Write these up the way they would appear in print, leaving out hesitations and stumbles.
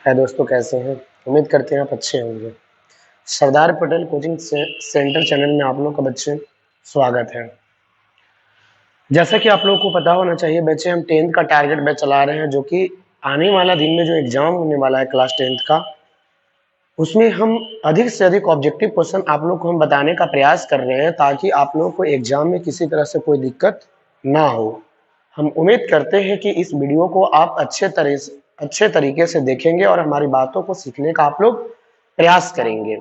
है दोस्तों, कैसे हैं? उम्मीद करते हैं आप अच्छे होंगे। Sardar Patel coaching centre channel में आप लोग का बच्चे स्वागत है। जैसा कि आप लोगों को पता होना चाहिए बच्चे, हम 10th का टारगेट बैच चला रहे हैं, जो कि आने वाला दिन में जो एग्जाम होने वाला है क्लास 10th का, उसमें हम अधिक से अधिक ऑब्जेक्टिव क्वेश्चन आप लोग को हम बताने का प्रयास कर रहे हैं, ताकि आप लोगों को एग्जाम में किसी तरह से कोई दिक्कत ना हो। हम उम्मीद करते हैं कि इस वीडियो को आप अच्छे तरीके से देखेंगे और हमारी बातों को सीखने का आप लोग प्रयास करेंगे।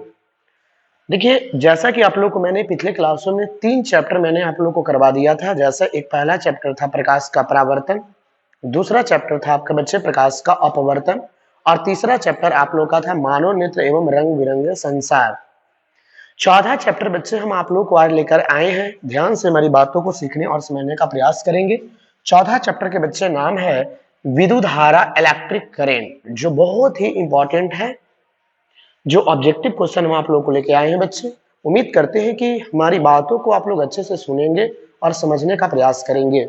देखिए, जैसा कि आप लोग को मैंने पिछले क्लासों में 3 चैप्टर मैंने आप लोग को करवा दिया था। जैसा एक पहला चैप्टर था प्रकाश का परावर्तन, दूसरा चैप्टर था आपका बच्चे प्रकाश का अपवर्तन, और तीसरा चैप्टर आप लोग का था मानव नेत्र एवं रंग बिरंगे संसार। चौथा चैप्टर बच्चे हम आप लोग को आज लेकर आए हैं। ध्यान से हमारी बातों को सीखने और समझने का प्रयास करेंगे। चौथा चैप्टर के बच्चे नाम है विद्युत धारा, इलेक्ट्रिक करेंट, जो बहुत ही इंपॉर्टेंट है, जो ऑब्जेक्टिव क्वेश्चन हम आप लोग को लेके आए हैं बच्चे। उम्मीद करते हैं कि हमारी बातों को आप लोग अच्छे से सुनेंगे और समझने का प्रयास करेंगे।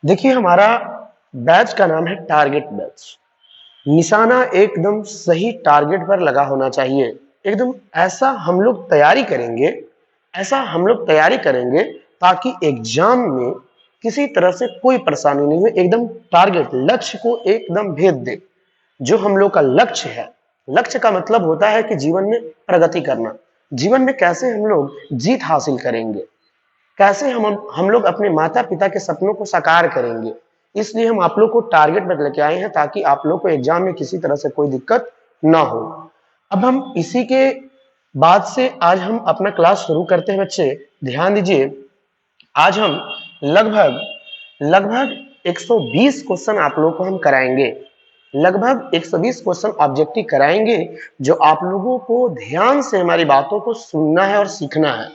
देखिए, हमारा बैच का नाम है टारगेट बैच। निशाना एकदम सही टारगेट पर लगा होना चाहिए। एकदम ऐसा हम लोग तैयारी करेंगे ताकि एग्जाम में किसी तरह से कोई परेशानी नहीं हो। एकदम टारगेट, लक्ष्य को एकदम भेद दे। जो हम लोग का लक्ष्य है, लक्ष्य का मतलब होता है कि जीवन में प्रगति करना, जीवन में कैसे हम लोग जीत हासिल करेंगे, कैसे हम लोग अपने माता पिता के सपनों को साकार करेंगे। इसलिए हम आप लोग को टारगेट में लेके आए हैं, ताकि आप लोग को एग्जाम में किसी तरह से कोई दिक्कत ना हो। अब हम इसी के बाद से आज हम अपना क्लास शुरू करते हैं बच्चे। ध्यान दीजिए, आज हम लगभग 120 क्वेश्चन आप लोगों को हम कराएंगे। लगभग 120 क्वेश्चन ऑब्जेक्टिव कराएंगे, जो आप लोगों को ध्यान से हमारी बातों को सुनना है और सीखना है।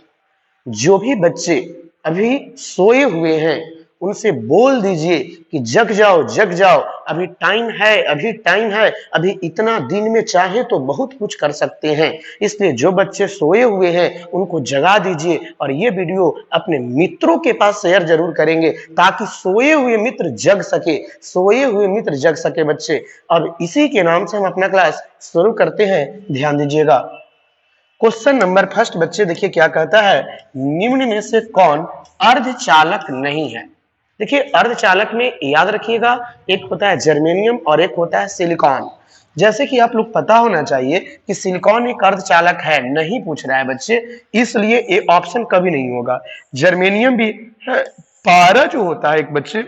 जो भी बच्चे अभी सोए हुए हैं, उनसे बोल दीजिए कि जग जाओ, जग जाओ, अभी टाइम है, अभी इतना दिन में चाहे तो बहुत कुछ कर सकते हैं। इसलिए जो बच्चे सोए हुए हैं उनको जगा दीजिए, और ये वीडियो अपने मित्रों के पास शेयर जरूर करेंगे, ताकि सोए हुए मित्र जग सके बच्चे। अब इसी के नाम से हम अपना क्लास शुरू करते हैं। ध्यान दीजिएगा। क्वेश्चन नंबर फर्स्ट बच्चे, देखिए क्या कहता है, निम्न में से कौन अर्धचालक नहीं है? देखिए, अर्धचालक में याद रखिएगा, एक होता है जर्मेनियम और एक होता है सिलिकॉन। जैसे कि आप लोग पता होना चाहिए कि सिलिकॉन एक अर्धचालक है, नहीं पूछ रहा है बच्चे, इसलिए ये ऑप्शन कभी नहीं होगा। जर्मेनियम भी है। पारा जो होता है एक बच्चे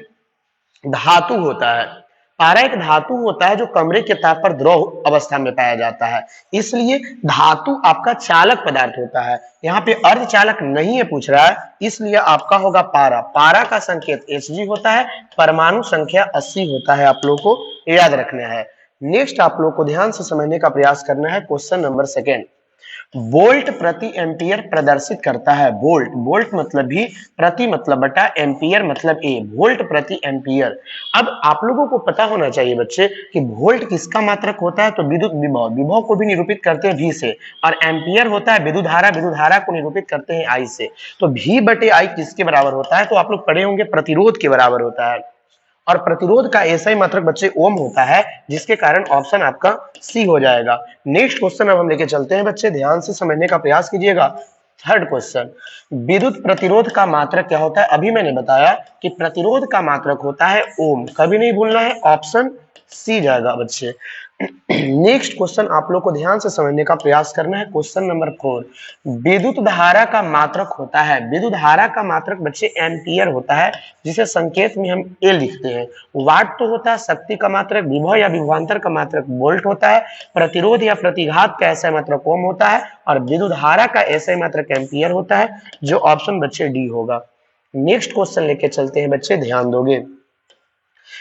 धातु होता है। पारा एक धातु होता है जो कमरे के ताप पर द्रव अवस्था में पाया जाता है, इसलिए धातु आपका चालक पदार्थ होता है। यहाँ पे अर्धचालक नहीं है पूछ रहा है, इसलिए आपका होगा पारा। पारा का संकेत Hg होता है, परमाणु संख्या 80 होता है, आप लोग को याद रखना है। नेक्स्ट आप लोग को ध्यान से समझने का प्रयास करना है। क्वेश्चन नंबर सेकेंड, वोल्ट प्रति एम्पियर प्रदर्शित करता है। वोल्ट मतलब भी प्रति मतलब बटा, एम्पियर मतलब ए, वोल्ट प्रति एम्पियर। अब आप लोगों को पता होना चाहिए बच्चे कि वोल्ट किसका मात्रक होता है, तो विद्युत विभव को भी निरूपित करते हैं V से, और एम्पियर होता है विद्युत धारा को निरूपित करते हैं I से। तो V बटे I किसके बराबर होता है? तो आप लोग पढ़े होंगे प्रतिरोध के बराबर होता है, और प्रतिरोध का ऐसा ही मात्रक बच्चे ओम होता है, जिसके कारण ऑप्शन आपका सी हो जाएगा। नेक्स्ट क्वेश्चन अब हम लेके चलते हैं बच्चे, ध्यान से समझने का प्रयास कीजिएगा। थर्ड क्वेश्चन, विद्युत प्रतिरोध का मात्रक क्या होता है? अभी मैंने बताया कि प्रतिरोध का मात्रक होता है ओम, कभी नहीं भूलना है, ऑप्शन सी जाएगा बच्चे। नेक्स्ट क्वेश्चन आप लोग को ध्यान से समझने का प्रयास करना है। क्वेश्चन नंबर 4, विद्युत धारा का मात्रक होता है। विद्युत धारा का मात्रक बच्चे एम्पियर होता है, जिसे संकेत में हम ए लिखते हैं। वाट तो होता है शक्ति का मात्रक, विभव या विभवांतर का मात्रक वोल्ट होता है, प्रतिरोध या प्रतिघात का ऐसा मात्रक ओम होता है, और विद्युत धारा का ऐसा मात्रक एम्पियर होता है, जो ऑप्शन बच्चे डी होगा। नेक्स्ट क्वेश्चन लेके चलते हैं बच्चे, ध्यान दोगे।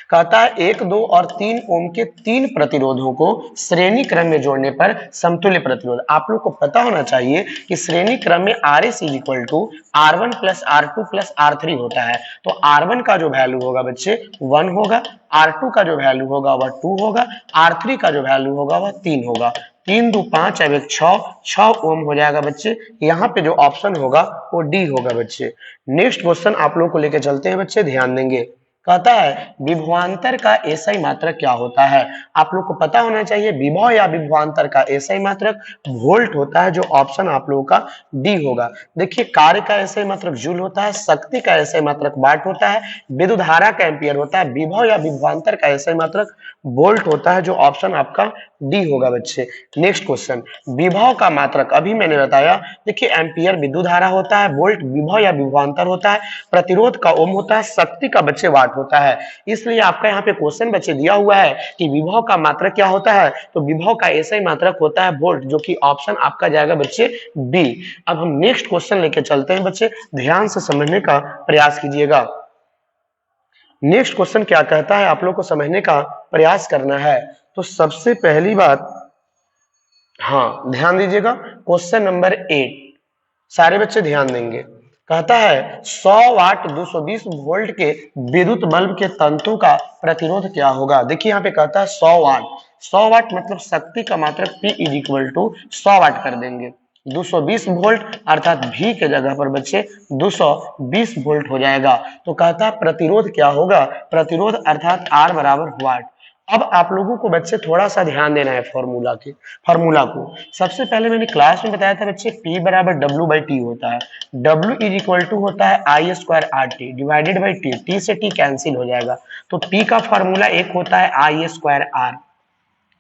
कहता है 1, 2 और 3 ओम के 3 प्रतिरोधों को श्रेणी क्रम में जोड़ने पर समतुल्य प्रतिरोध। आप लोग को पता होना चाहिए कि श्रेणी क्रम में RS = R1 + R2 + R3 होता है। तो R1 का जो वैल्यू होगा बच्चे 1 होगा, R2 का जो वैल्यू होगा वह 2 होगा, R3 का जो वैल्यू होगा वह 3 होगा। 3 2 5 अब 6 ओम हो जाएगा बच्चे। यहाँ पे जो ऑप्शन होगा वो डी होगा बच्चे। नेक्स्ट क्वेश्चन आप लोग को लेके चलते हैं बच्चे, ध्यान देंगे। कहता है विभवांतर का एसआई मात्रक क्या होता है। आप लोग को पता होना चाहिए विभव या विभवांतर का एसआई मात्रक वोल्ट होता है, जो ऑप्शन आप लोगों का डी होगा। देखिए कार्य का एसआई मात्रक जूल होता है, शक्ति का एसआई मात्रक वाट होता है, विद्युत धारा का एम्पियर होता है, विभव या विभवांतर का एसआई मात्रक वोल्ट होता है, जो ऑप्शन आपका डी होगा बच्चे। नेक्स्ट क्वेश्चन, विभव का मात्रक अभी मैंने बताया, देखिए एम्पियर विद्युत धारा होता है, वोल्ट विभव या विभवांतर होता है, प्रतिरोध का ओम होता है, शक्ति का बच्चे वाट होता है। इसलिए आपका यहाँ पे क्वेश्चन बच्चे दिया हुआ है कि विभव का मात्रक क्या होता है, तो विभव का एसआई मात्रक होता है वोल्ट, जो कि ऑप्शन आपका जाएगा बच्चे बी। अब हम नेक्स्ट क्वेश्चन लेके चलते हैं बच्चे, ध्यान से समझने का प्रयास कीजिएगा। नेक्स्ट क्वेश्चन क्या कहता है, आप लोग को समझने का प्रयास करना है। तो सबसे पहली बात, हाँ ध्यान दीजिएगा, क्वेश्चन नंबर 8 सारे बच्चे ध्यान देंगे। कहता है 100 वाट 220 वोल्ट के विद्युत बल्ब के तंतु का प्रतिरोध क्या होगा। देखिए यहाँ पे कहता है 100 वाट, 100 वाट मतलब शक्ति का मात्रक P इज इक्वल टू 100 वाट कर देंगे। 220 वोल्ट अर्थात V के जगह पर बच्चे 220 वोल्ट हो जाएगा। तो कहता है प्रतिरोध क्या होगा, प्रतिरोध अर्थात R बराबर वाट। अब आप लोगों को बच्चे थोड़ा सा ध्यान देना है फॉर्मूला को। सबसे पहले मैंने क्लास में बताया था बच्चे P बराबर W बाई टी होता है। W इज इक्वल टू होता है I square R T divided by T, T से टी कैंसिल हो जाएगा। तो P का फॉर्मूला एक होता है आई स्क्वायर आर।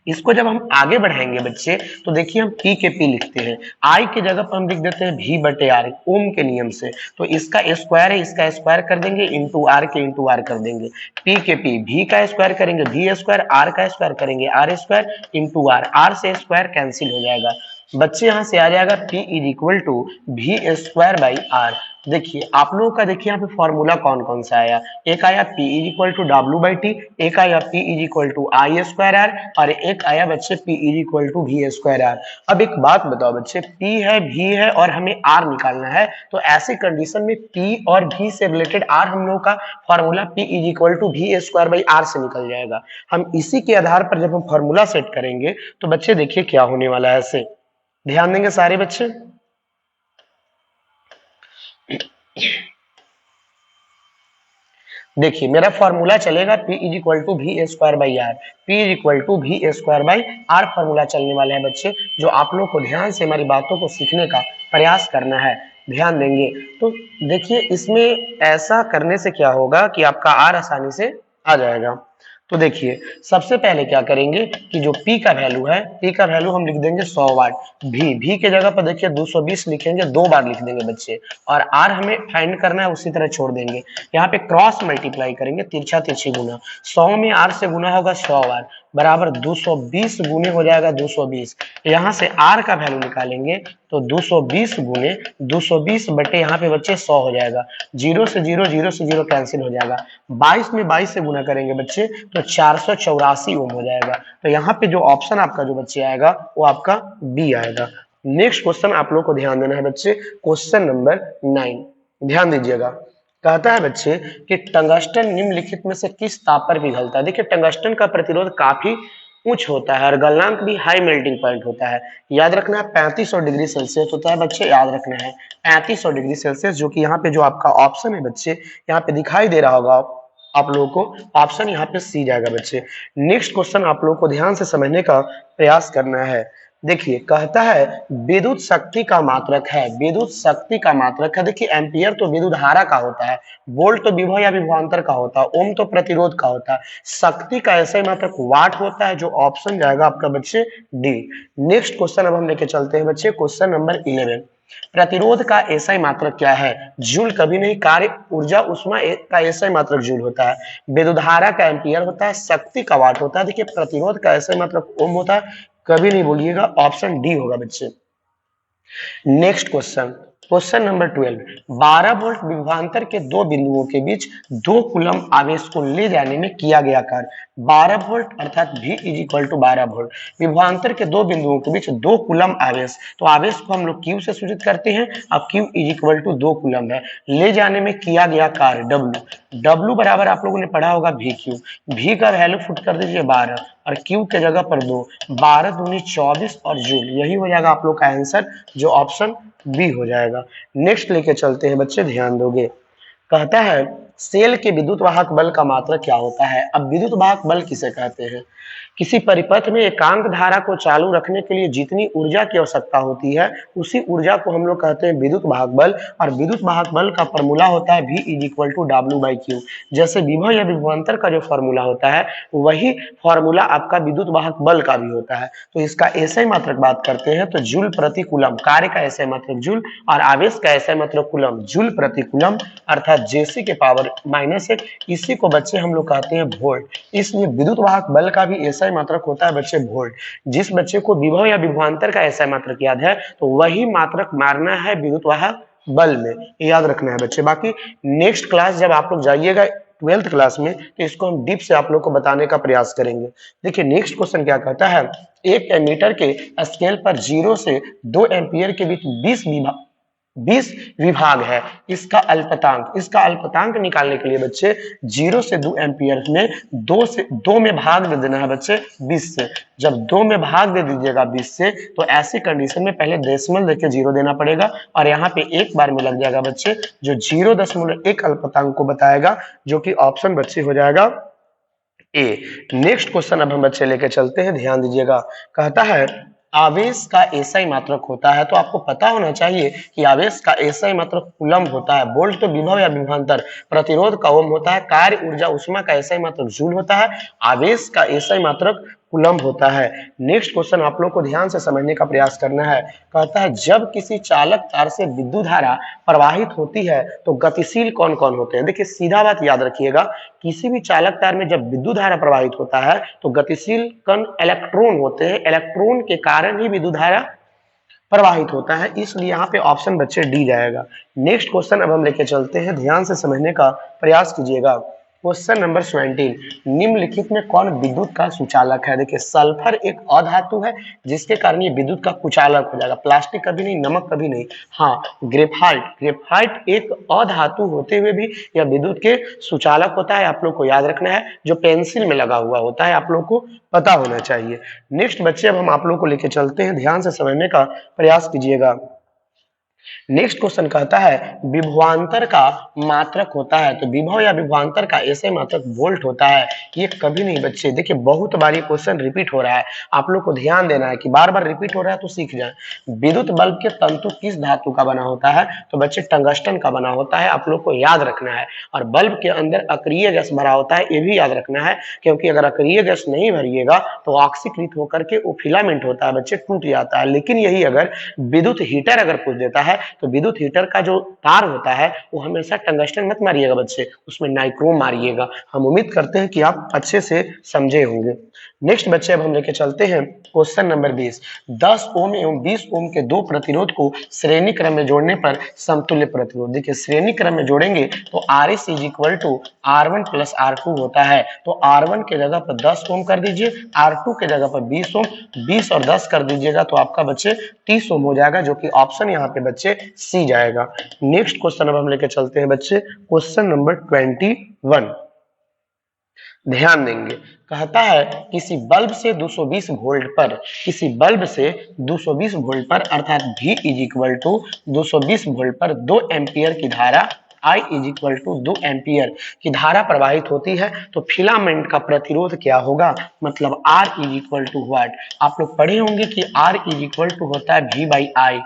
इसको जब हम आगे बढ़ाएंगे बच्चे तो देखिए हम P के P लिखते हैं, I के जगह पर हम लिख देते हैं V बटे R ओम के नियम से। तो इसका स्क्वायर है, इसका स्क्वायर कर देंगे, इंटू R के इंटू R कर देंगे। P के P, V का स्क्वायर करेंगे V स्क्वायर, R का स्क्वायर करेंगे R square into R, R से स्क्वायर कैंसिल हो जाएगा बच्चे। यहाँ से आ जाएगा P is equal to V square by R। देखिए आप लोगों का, देखिए यहाँ पे फॉर्मूला कौन कौन सा आया, एक आया P is equal to W by टी, एक आया P is equal to I square R, और एक आया बच्चे P is equal to V square R. अब एक बात बताओ बच्चे, P है V है और हमें R निकालना है, तो ऐसी कंडीशन में P और V से रिलेटेड R हम लोग का formula P is equal to V square by R से निकल जाएगा। हम इसी के आधार पर जब हम फॉर्मूला सेट करेंगे तो बच्चे देखिए क्या होने वाला है। ऐसे ध्यान देंगे सारे बच्चे। देखिए मेरा फॉर्मूला चलेगा P is equal to V square by R, P is equal to V square by R formula चलने वाले हैं बच्चे, जो आप लोग को ध्यान से हमारी बातों को सीखने का प्रयास करना है। ध्यान देंगे तो देखिए इसमें ऐसा करने से क्या होगा कि आपका आर आसानी से आ जाएगा। तो देखिए सबसे पहले क्या करेंगे कि जो P का वैल्यू है, P का वैल्यू हम लिख देंगे 100 वाट। V के जगह पर देखिए 220 लिखेंगे, 2 बार लिख देंगे बच्चे, और R हमें फाइंड करना है उसी तरह छोड़ देंगे। यहाँ पे क्रॉस मल्टीप्लाई करेंगे, तिरछा तिरछी गुना, 100 में R से गुना होगा 100 बार बराबर 220 गुने हो जाएगा 220। यहाँ से R का वैल्यू निकालेंगे तो 220 गुने 220 बटे यहाँ पे बच्चे 100 हो जाएगा, 0 से 0 कैंसिल हो जाएगा। 22 में 22 से गुना करेंगे बच्चे तो 484 ओम हो जाएगा। तो यहाँ पे जो ऑप्शन आपका जो बच्चे आएगा वो आपका बी आएगा। नेक्स्ट क्वेश्चन आप लोग को ध्यान देना है बच्चे, क्वेश्चन नंबर 9 ध्यान दीजिएगा। कहता है बच्चे कि टंगस्टन निम्नलिखित में से किस ताप पर पिघलता है। देखिए टंगस्टन का प्रतिरोध काफी उच्च होता है और गलनांक भी हाई मेल्टिंग पॉइंट होता है। याद रखना है 3500 डिग्री सेल्सियस होता है बच्चे, याद रखना है 3500 डिग्री सेल्सियस, जो कि यहाँ पे जो आपका ऑप्शन है बच्चे यहाँ पे दिखाई दे रहा होगा आप लोगों को, ऑप्शन यहाँ पे सी जाएगा बच्चे। नेक्स्ट क्वेश्चन आप लोगों को ध्यान से समझने का प्रयास करना है। देखिए कहता है विद्युत शक्ति का मात्रक है, विद्युत शक्ति का मात्रक है। देखिए एम्पियर तो विद्युत धारा का होता है, वोल्ट तो विभव या विभवांतर का होता है, ओम तो प्रतिरोध का होता है, शक्ति का ऐसा मात्रक वाट होता है, जो ऑप्शन जाएगा आपका बच्चे डी। नेक्स्ट क्वेश्चन अब हम लेके चलते हैं बच्चे, क्वेश्चन नंबर 11। प्रतिरोध का एसआई मात्रक क्या है, जूल कभी नहीं, कार्य ऊर्जा उष्मा का एसआई मात्रक जूल होता है, विद्युत धारा का एम्पियर होता है, शक्ति का वाट होता है। देखिए प्रतिरोध का एसआई मात्रक ओम होता है, कभी नहीं भूलिएगा, ऑप्शन डी होगा बच्चे। Next question, question number 12। 12 volt विभवांतर के दो बिंदुओं के बीच 2 कूलम आवेश को ले जाने में किया गया कार्य। 12 वोल्ट अर्थात V is equal to 12 volt, विभवांतर के दो बिंदुओं के बीच 2 कूलम आवेश, तो आवेश को हम लोग Q से सूचित करते हैं। अब Q is equal to 2 coulomb है, ले जाने में किया गया कार्य W, W बराबर आप लोगों ने पढ़ा होगा VQ, V का वैल्यू फुट कर दीजिए 12 और Q के जगह पर 2, 12 दूनी 24 और जूल, यही हो जाएगा आप लोग का आंसर, जो ऑप्शन बी हो जाएगा। नेक्स्ट लेके चलते हैं बच्चे, ध्यान दोगे। कहता है सेल के विद्युत वाहक बल का मात्रक क्या होता है? अब विद्युत वाहक बल किसे कहते हैं? किसी परिपथ में एकांक धारा को चालू रखने के लिए जितनी ऊर्जा की आवश्यकता होती है, उसी ऊर्जा को हम लोग कहते हैं विद्युत वाहक बल। और विद्युत वाहक बल का फॉर्मूला होता है V इज टू W/Q। जैसे विभव या विभवांतर का जो फॉर्मूला होता है, वही फॉर्मूला आपका विद्युत वाहक बल का भी होता है। तो इसका एसआई मात्रक बात करते हैं तो जूल प्रति कूलम, कार्य का एसआई मात्रक जूल और आवेश का एसआई मात्रक कूलम, जूल प्रति कूलम अर्थात जेसी के पावर -1। इसी को बच्चे हम लोग कहते हैं वोल्ट। इसलिए विद्युत वाहक बल का भी एसआई मात्रक होता है बच्चे वोल्ट। जिस बच्चे को विभव या विभवांतर का एसआई मात्रक याद है, तो वही मात्रक मारना है विद्युत वाहक बल में, याद रखना है बच्चे। बाकी नेक्स्ट क्लास जब आप लोग जाइएगा 12th क्लास में, तो इसको हम डीप से आप लोग को बताने का प्रयास करेंगे। देखिए नेक्स्ट क्वेश्चन क्या कहता है, एक एमीटर के स्केल पर 0 से 2 एम्पियर के बीच 20 विभाग है। इसका अल्पतांक निकालने के लिए बच्चे 0 से 2 एम्पियर में 2 में भाग दे देना है बच्चे 20 से। जब 2 में भाग दे दीजिएगा 20 से, तो ऐसी कंडीशन में पहले डेसिमल देके 0 देना पड़ेगा और यहाँ पे एक बार में लग जाएगा बच्चे, जो 0.1 अल्पतांक को बताएगा, जो कि ऑप्शन बच्चे हो जाएगा ए। नेक्स्ट क्वेश्चन अब हम बच्चे लेके चलते हैं, ध्यान दीजिएगा। कहता है आवेश का एसआई मात्रक होता है, तो आपको पता होना चाहिए कि आवेश का एसआई मात्रक कूलम होता है। वोल्ट तो विभव या विभवांतर, प्रतिरोध का ओम होता है, कार्य ऊर्जा उष्मा का एसआई मात्रक जूल होता है, आवेश का एसआई मात्रक कूलम होता है। नेक्स्ट क्वेश्चन आप लोग को ध्यान से समझने का प्रयास करना है। कहता है जब किसी चालक तार से विद्युत धारा प्रवाहित होती है तो गतिशील कौन कौन होते हैं? देखिए सीधा बात याद रखिएगा, किसी भी चालक तार में जब विद्युत धारा प्रवाहित होता है तो गतिशील कण इलेक्ट्रॉन होते हैं। इलेक्ट्रॉन के कारण ही विद्युत धारा प्रवाहित होता है, इसलिए यहाँ पे ऑप्शन बच्चे डी जाएगा। नेक्स्ट क्वेश्चन अब हम लेके चलते हैं, ध्यान से समझने का प्रयास कीजिएगा। क्वेश्चन नंबर 17, निम्नलिखित में कौन विद्युत का सुचालक है? देखिए सल्फर एक अधातु है, जिसके कारण ये विद्युत का कुचालक हो जाएगा। प्लास्टिक कभी नहीं, नमक कभी नहीं। हाँ, ग्रेफाइट एक अधातु होते हुए भी यह विद्युत के सुचालक होता है, आप लोग को याद रखना है। जो पेंसिल में लगा हुआ होता है, आप लोग को पता होना चाहिए। नेक्स्ट बच्चे अब हम आप लोग को लेके चलते हैं, ध्यान से समझने का प्रयास कीजिएगा। नेक्स्ट क्वेश्चन कहता है विभवांतर का मात्रक होता है, तो विभव या विभवांतर का ऐसे मात्रक वोल्ट होता है। ये कभी नहीं बच्चे, देखिए बहुत बार ये क्वेश्चन रिपीट हो रहा है, आप लोग को ध्यान देना है कि बार बार रिपीट हो रहा है तो सीख जाए। विद्युत बल्ब के तंतु किस धातु का बना होता है? तो बच्चे टंगस्टन का बना होता है, आप लोग को याद रखना है। और बल्ब के अंदर अक्रिय गैस भरा होता है, ये भी याद रखना है, क्योंकि अगर अक्रिय गैस नहीं भरिएगा तो ऑक्सीकृत होकर के वो फिलामेंट होता है बच्चे, टूट जाता है। लेकिन यही अगर विद्युत हीटर अगर पूछ देता है तो विद्युत हीटर का जो तार होता है वो हमेशा टंगस्टन मत मारिएगा बच्चे, उसमें नाइक्रोम मारिएगा। हम उम्मीद करते हैं कि आप अच्छे से समझे होंगे। नेक्स्ट बच्चे अब हम लेके चलते हैं क्वेश्चन नंबर 20, 10 ओम एवं 20 ओम के दो प्रतिरोध को श्रेणी क्रम में जोड़ने पर समतुल्य प्रतिरोध। देखिए श्रेणी क्रम में जोड़ेंगे तो RS is equal to R1 plus R2 होता है। तो R1 के जगह पर 10 ओम कर दीजिए, R2 के जगह पर 20 ओम, 20 और 10 कर दीजिएगा तो आपका बच्चे 30 ओम हो जाएगा, जो कि ऑप्शन यहाँ पे बच्चे सी जाएगा। नेक्स्ट क्वेश्चन अब हम लेके चलते हैं बच्चे क्वेश्चन नंबर 21, ध्यान देंगे। कहता है किसी बल्ब से 220 वोल्ट पर, किसी बल्ब से 220 वोल्ट पर अर्थात V is equal to 220 volt पर 2 एम्पियर की धारा I is equal to 2 ampere की धारा प्रवाहित होती है, तो फिलामेंट का प्रतिरोध क्या होगा? मतलब R is equal to what? आप लोग पढ़े होंगे कि R इज इक्वल टू होता है V/I।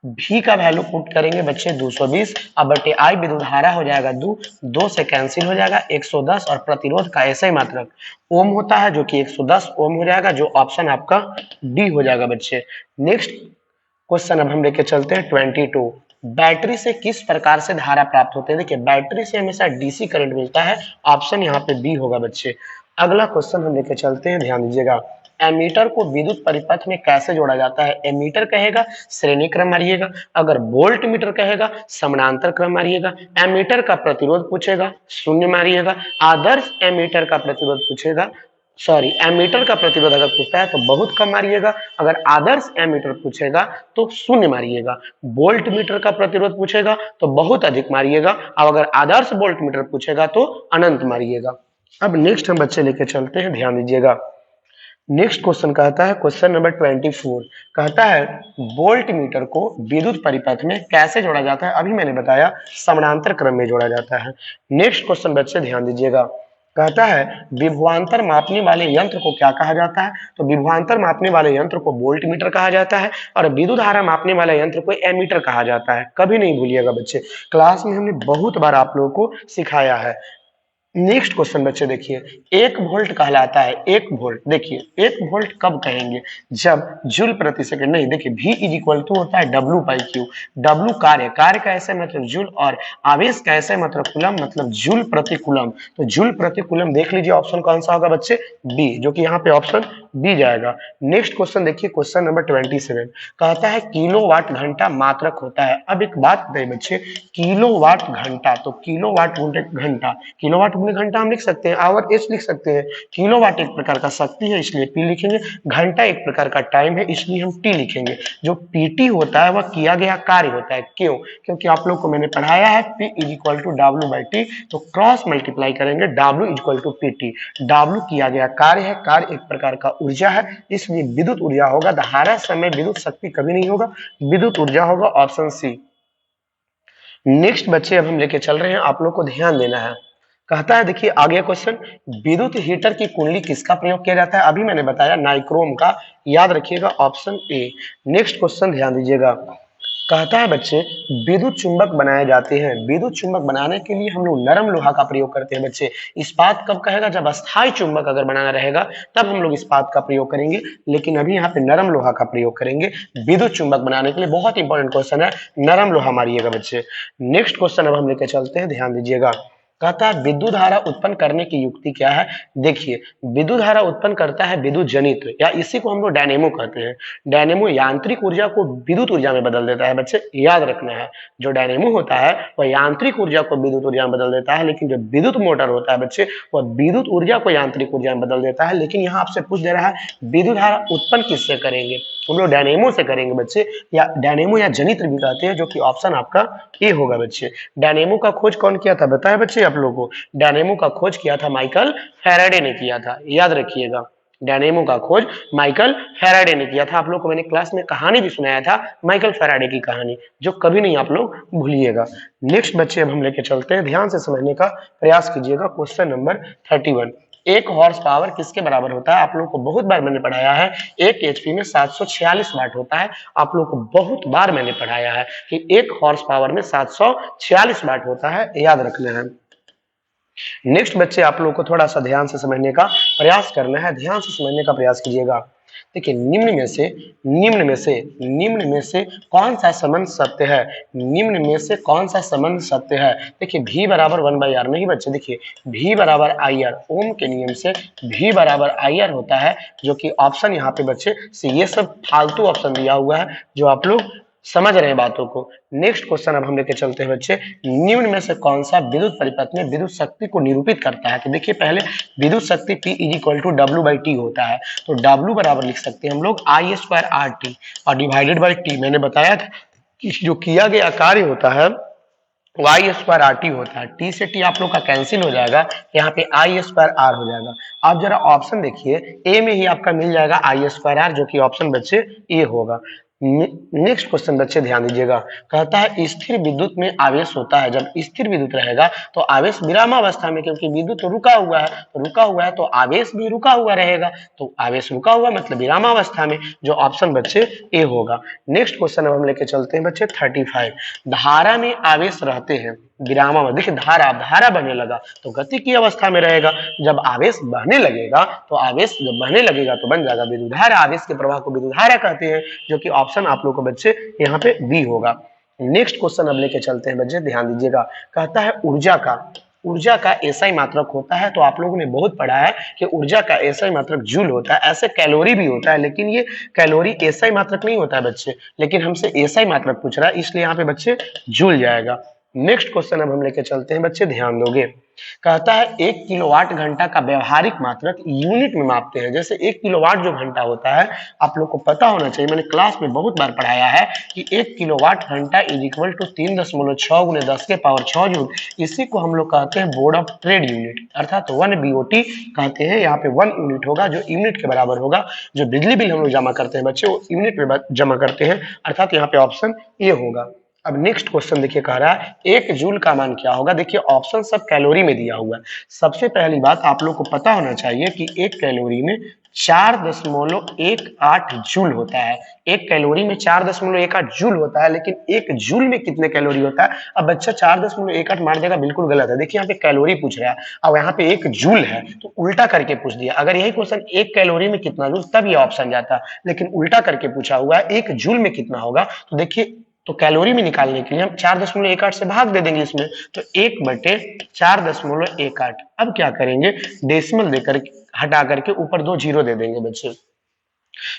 भी का वैल्यू पुट करेंगे बच्चे 220, अब बटे आई विद्युत धारा हो जाएगा 2 से कैंसिल हो जाएगा 110, और प्रतिरोध का ऐसा ही मात्रक ओम होता है जो कि 110 ओम हो जाएगा, जो ऑप्शन आपका डी हो जाएगा बच्चे। नेक्स्ट क्वेश्चन अब हम लेके चलते हैं 22, बैटरी से किस प्रकार से धारा प्राप्त होते हैं? देखिए बैटरी से हमेशा डीसी करंट मिलता है, ऑप्शन यहाँ पे बी होगा बच्चे। अगला क्वेश्चन हम लेके चलते हैं, ध्यान दीजिएगा। एमीटर को विद्युत परिपथ में कैसे जोड़ा जाता है? एमीटर कहेगा श्रेणी क्रम मारिएगा, अगर वोल्ट मीटर कहेगा समानांतर क्रम मारिएगा। एमीटर का प्रतिरोध पूछेगा शून्य मारिएगा, आदर्श एमीटर का प्रतिरोध पूछेगा, एमीटर का प्रतिरोध अगर पूछता है तो बहुत कम मारिएगा, अगर आदर्श एमीटर पूछेगा तो शून्य मारिएगा। वोल्ट मीटर का प्रतिरोध पूछेगा तो बहुत अधिक मारिएगा, और अगर आदर्श वोल्ट मीटर पूछेगा तो अनंत मारिएगा। अब नेक्स्ट हम बच्चे लेके चलते हैं, ध्यान दीजिएगा। नेक्स्ट क्वेश्चन कहता है, क्वेश्चन नंबर 24 कहता है वोल्ट मीटर को विद्युत परिपथ में कैसे जोड़ा जाता है। अभी मैंने बताया समानांतर क्रम में जोड़ा जाता है। नेक्स्ट क्वेश्चन बच्चे ध्यान दीजिएगा, कहता है विभवांतर मापने वाले यंत्र को क्या कहा जाता है। तो विभवांतर मापने वाले यंत्र को वोल्ट मीटर कहा जाता है और विद्युत धारा मापने वाले यंत्र को एमीटर कहा जाता है। कभी नहीं भूलिएगा बच्चे, क्लास में हमने बहुत बार आप लोगों को सिखाया है। नेक्स्ट क्वेश्चन बच्चे देखिए, 1 वोल्ट कहलाता है, 1 वोल्ट। देखिए 1 वोल्ट कब कहेंगे, जब जूल प्रति सेकंड, नहीं देखिए V इज इक्वल टू होता है W बाई क्यू। W कार्य, कार्य का ऐसे मतलब जूल, और आवेश का ऐसे मतलब कूलम, मतलब जूल प्रति कूलम। तो जूल प्रति कूलम देख लीजिए ऑप्शन कौन सा होगा बच्चे, बी, जो कि यहाँ पे ऑप्शन बी जाएगा। नेक्स्ट क्वेश्चन देखिए, क्वेश्चन नंबर 27 कहता है किलोवाट घंटा मात्रक होता है। अब एक बात बताइए बच्चे, किलोवाट घंटा, तो किलोवाट घंटा, किलोवाट घंटा हम लिख सकते हैं, आवर एच लिख सकते हैं। किलोवाट एक प्रकार का शक्ति है इसलिए पी लिखेंगे, घंटा एक प्रकार का टाइम है इसलिए हम टी लिखेंगे। जो पीटी होता है वह किया गया कार्य होता है। क्यों? क्योंकि आप लोग को मैंने पढ़ाया है P is equal to W by T, तो क्रॉस मल्टीप्लाई करेंगे W is equal to P T. W किया गया कार्य है, कार्य एक प्रकार का ऊर्जा है इसलिए विद्युत ऊर्जा होगा। धारा समय विद्युत शक्ति कभी नहीं होगा, विद्युत ऊर्जा होगा, ऑप्शन सी। नेक्स्ट बच्चे अब हम लेके चल रहे हैं, आप लोग को ध्यान देना है। कहता है देखिए आगे क्वेश्चन, विद्युत हीटर की कुंडली किसका प्रयोग किया जाता है। अभी मैंने बताया नाइक्रोम का, याद रखिएगा ऑप्शन ए। नेक्स्ट क्वेश्चन ध्यान दीजिएगा, कहता है बच्चे विद्युत चुंबक बनाए जाते हैं। विद्युत चुंबक बनाने के लिए हम लोग नरम लोहा का प्रयोग करते हैं बच्चे। इस्पात कब कहेगा, जब अस्थायी चुंबक अगर बनाना रहेगा तब हम लोग इस्पात का प्रयोग करेंगे, लेकिन अभी यहाँ पे नरम लोहा का प्रयोग करेंगे विद्युत चुंबक बनाने के लिए। बहुत इंपॉर्टेंट क्वेश्चन है, नरम लोहा मारिएगा बच्चे। नेक्स्ट क्वेश्चन अब हम लेकर चलते हैं, ध्यान दीजिएगा। कहता है विद्युत धारा उत्पन्न करने की युक्ति क्या है। देखिए विद्युत धारा उत्पन्न करता है विद्युत जनित्र, या इसी को हम लोग डायनेमो कहते हैं। डायनेमो यांत्रिक ऊर्जा को विद्युत ऊर्जा में बदल देता है बच्चे, याद रखना है। जो डायनेमो होता है वह यांत्रिक ऊर्जा को विद्युत ऊर्जा में बदल देता है, लेकिन जो विद्युत मोटर होता है बच्चे वह विद्युत ऊर्जा को यांत्रिक ऊर्जा में बदल देता है। लेकिन यहाँ आपसे पूछ दे रहा है विद्युत धारा उत्पन्न किससे करेंगे, हम लोग डायनेमो से करेंगे बच्चे, या डायनेमो या जनित्र भी कहते हैं, जो कि ऑप्शन आपका ए होगा बच्चे। डायनेमो का खोज कौन किया था बताया बच्चे आप लोगों को, डायनेमो का खोज किया था माइकल फैराडे ने किया था, याद रखिएगा। डायनेमो का खोज माइकल फैराडे ने किया था। आप लोग को मैंने क्लास में कहानी भी सुनाया था, माइकल फैराडे की कहानी, जो कभी नहीं आप लोग भूलिएगा। नेक्स्ट बच्चे अब हम लेके चलते हैं, ध्यान से समझने का प्रयास कीजिएगा। क्वेश्चन नंबर 31, 1 हॉर्स पावर किसके बराबर होता है। आप लोगों को बहुत बार मैंने पढ़ाया है, 1 एचपी में 746 वाट होता है। आप लोगों को बहुत बार मैंने पढ़ाया है कि 1 हॉर्स पावर में 746 वाट होता है, याद रखना है। नेक्स्ट बच्चे आप लोगों को थोड़ा सा ध्यान से समझने का प्रयास करना है, ध्यान से समझने का प्रयास कीजिएगा। देखिए निम्न में से कौन सा संबंध सत्य है, निम्न में से कौन सा संबंध सत्य है। देखिए V बराबर 1/r, नहीं बच्चे, देखिए V बराबर IR, ओम के नियम से V बराबर IR होता है, जो कि ऑप्शन यहाँ पे बच्चे से, ये सब फालतू ऑप्शन दिया हुआ है जो आप लोग समझ रहे हैं बातों को। नेक्स्ट क्वेश्चन अब हम लेके चलते हैं बच्चे, निम्न में से कौन सा विद्युत परिपथ में विद्युत शक्ति को निरूपित करता है। तो देखिए पहले विद्युत शक्ति P is equal to W by T होता है, तो W बराबर लिख सकते हैं हम लोग I स्क्वायर RT और डिवाइडेड बाई T। मैंने बताया था कि जो किया गया कार्य होता है Y स्क्वायर RT होता है, T से T आप लोग का कैंसिल हो जाएगा, यहाँ पे I स्क्वायर R हो जाएगा। आप जरा ऑप्शन देखिए, ए में ही आपका मिल जाएगा I स्क्वायर R, जो कि ऑप्शन बच्चे ए होगा। नेक्स्ट क्वेश्चन बच्चे ध्यान दीजिएगा, कहता है स्थिर विद्युत में आवेश होता है। जब स्थिर विद्युत रहेगा तो आवेश विरामावस्था में, क्योंकि विद्युत रुका हुआ है, तो रुका हुआ है तो आवेश भी रुका हुआ रहेगा, तो आवेश रुका हुआ मतलब विरामावस्था में, जो ऑप्शन बच्चे ए होगा। नेक्स्ट क्वेश्चन अब हम लेके चलते हैं बच्चे 35, धारा में आवेश रहते हैं विरामा में। देखिए धारा बहने लगा तो गति की अवस्था में रहेगा, जब आवेश बहने लगेगा तो आवेश जब बहने लगेगा तो बन जाएगा विद्युत धारा। आवेश के प्रवाह को विद्युत धारा कहते हैं, जो कि ऑप्शन आप लोग को बच्चे यहाँ पे बी होगा। नेक्स्ट क्वेश्चन अब लेके चलते हैं बच्चे, ध्यान दीजिएगा। कहता है ऊर्जा का एसआई मात्रक होता है। तो आप लोगों ने बहुत पढ़ा है कि ऊर्जा का एसआई मात्रक जूल होता है, ऐसे कैलोरी भी होता है, लेकिन ये कैलोरी एसआई मात्रक नहीं होता है बच्चे, लेकिन हमसे एसआई मात्रक पूछ रहा है, इसलिए यहाँ पे बच्चे जूल जाएगा। नेक्स्ट क्वेश्चन अब हम लेके चलते हैं बच्चे, ध्यान दोगे। कहता है 1 किलोवाट घंटा का व्यवहारिक मात्रक यूनिट में मापते हैं। जैसे 1 किलोवाट जो घंटा होता है, आप लोग को पता होना चाहिए, मैंने क्लास में बहुत बार पढ़ाया है कि 1 किलोवाट घंटा इज इक्वल टू 3.6 गुने 10 के पावर 6 जूल। इसी को हम लोग कहते हैं बोर्ड ऑफ ट्रेड यूनिट, अर्थात 1 BOT कहते हैं। यहाँ पे 1 यूनिट होगा जो यूनिट के बराबर होगा। जो बिजली बिल हम लोग जमा करते हैं बच्चे, वो यूनिट में जमा करते हैं, अर्थात यहाँ पे ऑप्शन ये होगा। अब नेक्स्ट क्वेश्चन देखिए, कह रहा है 1 जूल का मान क्या होगा। देखिए ऑप्शन सब कैलोरी में दिया हुआ है। सबसे पहली बात आप लोग को पता होना चाहिए कि 1 कैलोरी में 4.18 जूल होता है। 1 कैलोरी में 4.18 जूल होता है, लेकिन 1 जूल में कितने कैलोरी होता है। अब बच्चा 4.18 मार देगा, बिल्कुल गलत है। देखिए यहाँ पे कैलोरी पूछ रहा है, अब यहाँ पे 1 जूल है तो उल्टा करके पूछ दिया। अगर यही क्वेश्चन 1 कैलोरी में कितना जूल, तब ये ऑप्शन जाता, लेकिन उल्टा करके पूछा हुआ है 1 जूल में कितना होगा। तो देखिए, तो कैलोरी में निकालने के लिए हम 4.18 से भाग दे देंगे इसमें, तो 1/4.18। अब क्या करेंगे, डेसिमल देकर हटा करके ऊपर 2 जीरो दे देंगे बच्चे।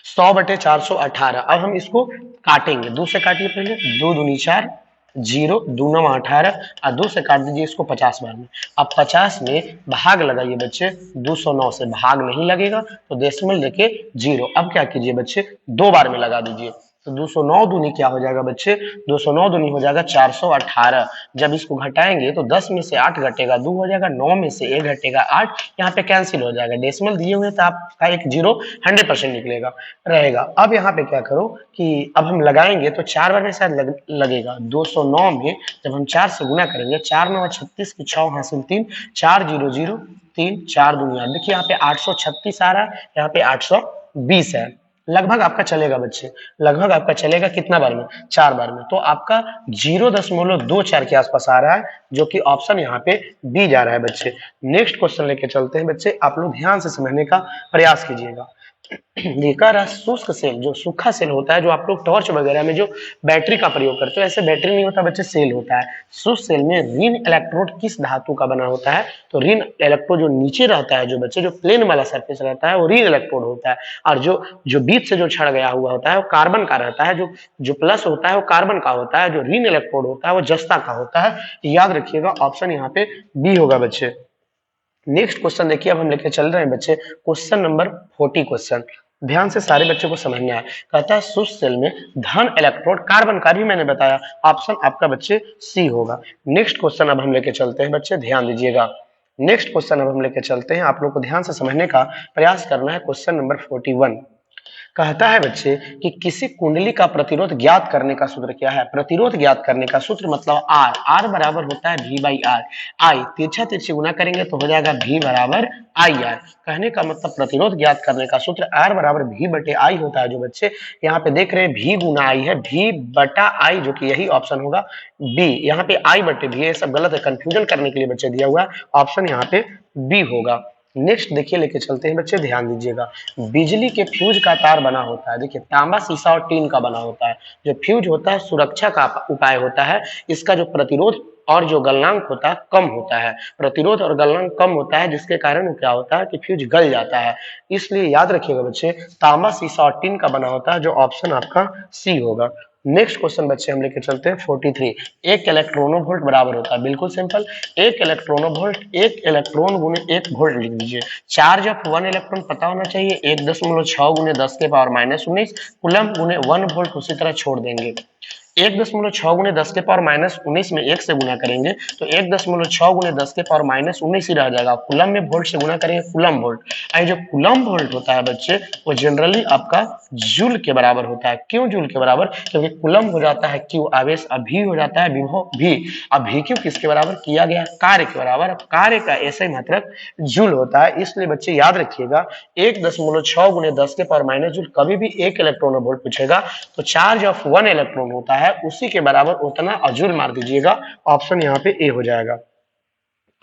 100/418। अब हम इसको काटेंगे, 2 से काटिए पहले, 2 दूनी 4, 0 2 9 18 और 2 से काट दीजिए इसको 50 बार में। अब 50 में भाग लगाइए बच्चे, 209 से भाग नहीं लगेगा तो डेसिमल लेके 0। अब क्या कीजिए बच्चे, 2 बार में लगा दीजिए, तो 209 दूनी क्या हो जाएगा बच्चे, 209 दूनी हो जाएगा 418। जब इसको घटाएंगे तो 10 में से 8 घटेगा 2 हो जाएगा, 9 में से 1 घटेगा 8, यहाँ पे कैंसिल हो जाएगा। डेसिमल दिए हुए तो आपका एक जीरो 100% निकलेगा रहेगा। अब यहाँ पे क्या करो कि अब हम लगाएंगे तो 4 बार में शायद लगेगा। 209 में जब हम 4 से गुना करेंगे, 4 9 36 की 6 हासिल 3, 4 0 0 3 4 दूनी 8। देखिए यहाँ पे 836 आ रहा है, यहाँ पे 820 है। लगभग आपका चलेगा बच्चे, लगभग आपका चलेगा कितना बार में, 4 बार में। तो आपका 0.24 के आसपास आ रहा है, जो कि ऑप्शन यहाँ पे बी जा रहा है बच्चे। नेक्स्ट क्वेश्चन लेके चलते हैं बच्चे, आप लोग ध्यान से समझने का प्रयास कीजिएगा। देखा रहा, शुष्क सेल, जो सूखा सेल होता है, जो आप लोग टॉर्च वगैरह में जो बैटरी का प्रयोग करते हो, ऐसे बैटरी नहीं होता बच्चे, सेल होता है। शुष्क सेल में ऋण इलेक्ट्रोड किस धातु का बना होता है, तो ऋण इलेक्ट्रोड जो नीचे रहता है, जो बच्चे जो प्लेन वाला सरफेस रहता है, वो ऋण इलेक्ट्रोड होता है। और जो बीच से जो छड़ गया हुआ होता है वो कार्बन का रहता है। जो प्लस होता है वो कार्बन का होता है, जो ऋण इलेक्ट्रोड होता है वो जस्ता का होता है। याद रखिएगा, ऑप्शन यहाँ पे बी होगा बच्चे। नेक्स्ट क्वेश्चन देखिए, अब हम लेके चल रहे हैं बच्चे क्वेश्चन नंबर 40 क्वेश्चन। ध्यान से सारे बच्चों को समझना है। कहता है शुष्क सेल में धन इलेक्ट्रोड कार्बन का, भी मैंने बताया, ऑप्शन आपका बच्चे सी होगा। नेक्स्ट क्वेश्चन अब हम लेके चलते हैं बच्चे, ध्यान दीजिएगा। नेक्स्ट क्वेश्चन अब हम लेके चलते हैं, आप लोग को ध्यान से समझने का प्रयास करना है। क्वेश्चन नंबर 41 कहता है बच्चे कि किसी कुंडली का प्रतिरोध ज्ञात करने का सूत्र क्या है। प्रतिरोध ज्ञात करने का सूत्र मतलब आर बराबर होता है V/R। आई तिरछा तिरछी गुना करेंगे तो हो जाएगा V बराबर IR। कहने का मतलब प्रतिरोध ज्ञात करने का सूत्र R बराबर V/I होता है। जो बच्चे यहाँ पे देख रहे हैं V गुना I है, V/I, जो कि यही ऑप्शन होगा बी। यहाँ पे I/V, ये सब गलत है, कंफ्यूजन करने के लिए बच्चे दिया हुआ है, ऑप्शन यहाँ पे बी होगा। नेक्स्ट देखिए, लेके चलते हैं बच्चे, ध्यान दीजिएगा। बिजली के फ्यूज का तार बना होता है, देखिए तांबा, शीशा और टीन का बना होता है। जो फ्यूज होता है सुरक्षा का उपाय होता है। इसका जो प्रतिरोध और जो गलनांक होता है कम होता है। प्रतिरोध और गलनांक कम होता है, जिसके कारण क्या होता है कि फ्यूज गल जाता है। इसलिए याद रखिएगा बच्चे, तांबा, शीशा और टीन का बना होता है, जो ऑप्शन आपका सी होगा। नेक्स्ट क्वेश्चन बच्चे हम लेके चलते हैं 43। 1 इलेक्ट्रोनोवोल्ट बराबर होता है, बिल्कुल सिंपल, 1 इलेक्ट्रोनोवोल्ट 1 इलेक्ट्रॉन गुने 1 वोल्ट लिख दीजिए। चार्ज ऑफ 1 इलेक्ट्रॉन पता होना चाहिए, 1.6 गुने 10 के पावर -19 कूलम गुने 1 वोल्ट। उसी तरह छोड़ देंगे, 1.6 गुने 10 के पावर -19 में 1 से गुना करेंगे तो 1.6 गुने 10 के पावर -19 ही रह जाएगा। कूलम में वोल्ट से गुना करेंगे, कूलम वोल्ट। और जो कूलम वोल्ट होता है बच्चे, वो जनरली आपका जूल के बराबर होता है। क्यों जूल के बराबर, क्योंकि कूलम हो जाता है क्यू आवेश, अभी हो जाता है विभव भी। अब भी क्यू किसके बराबर किया गया, कार्य के बराबर। कार्य का ऐसे मात्रक जूल होता है। इसलिए बच्चे याद रखिएगा, 1.6 गुने 10 के पावर माइनस जूल कभी भी 1 इलेक्ट्रॉन वोल्ट पूछेगा तो चार्ज ऑफ 1 इलेक्ट्रॉन होता है, उसी के बराबर उतना अजूल मार दीजिएगा। ऑप्शन यहाँ पे ए हो जाएगा।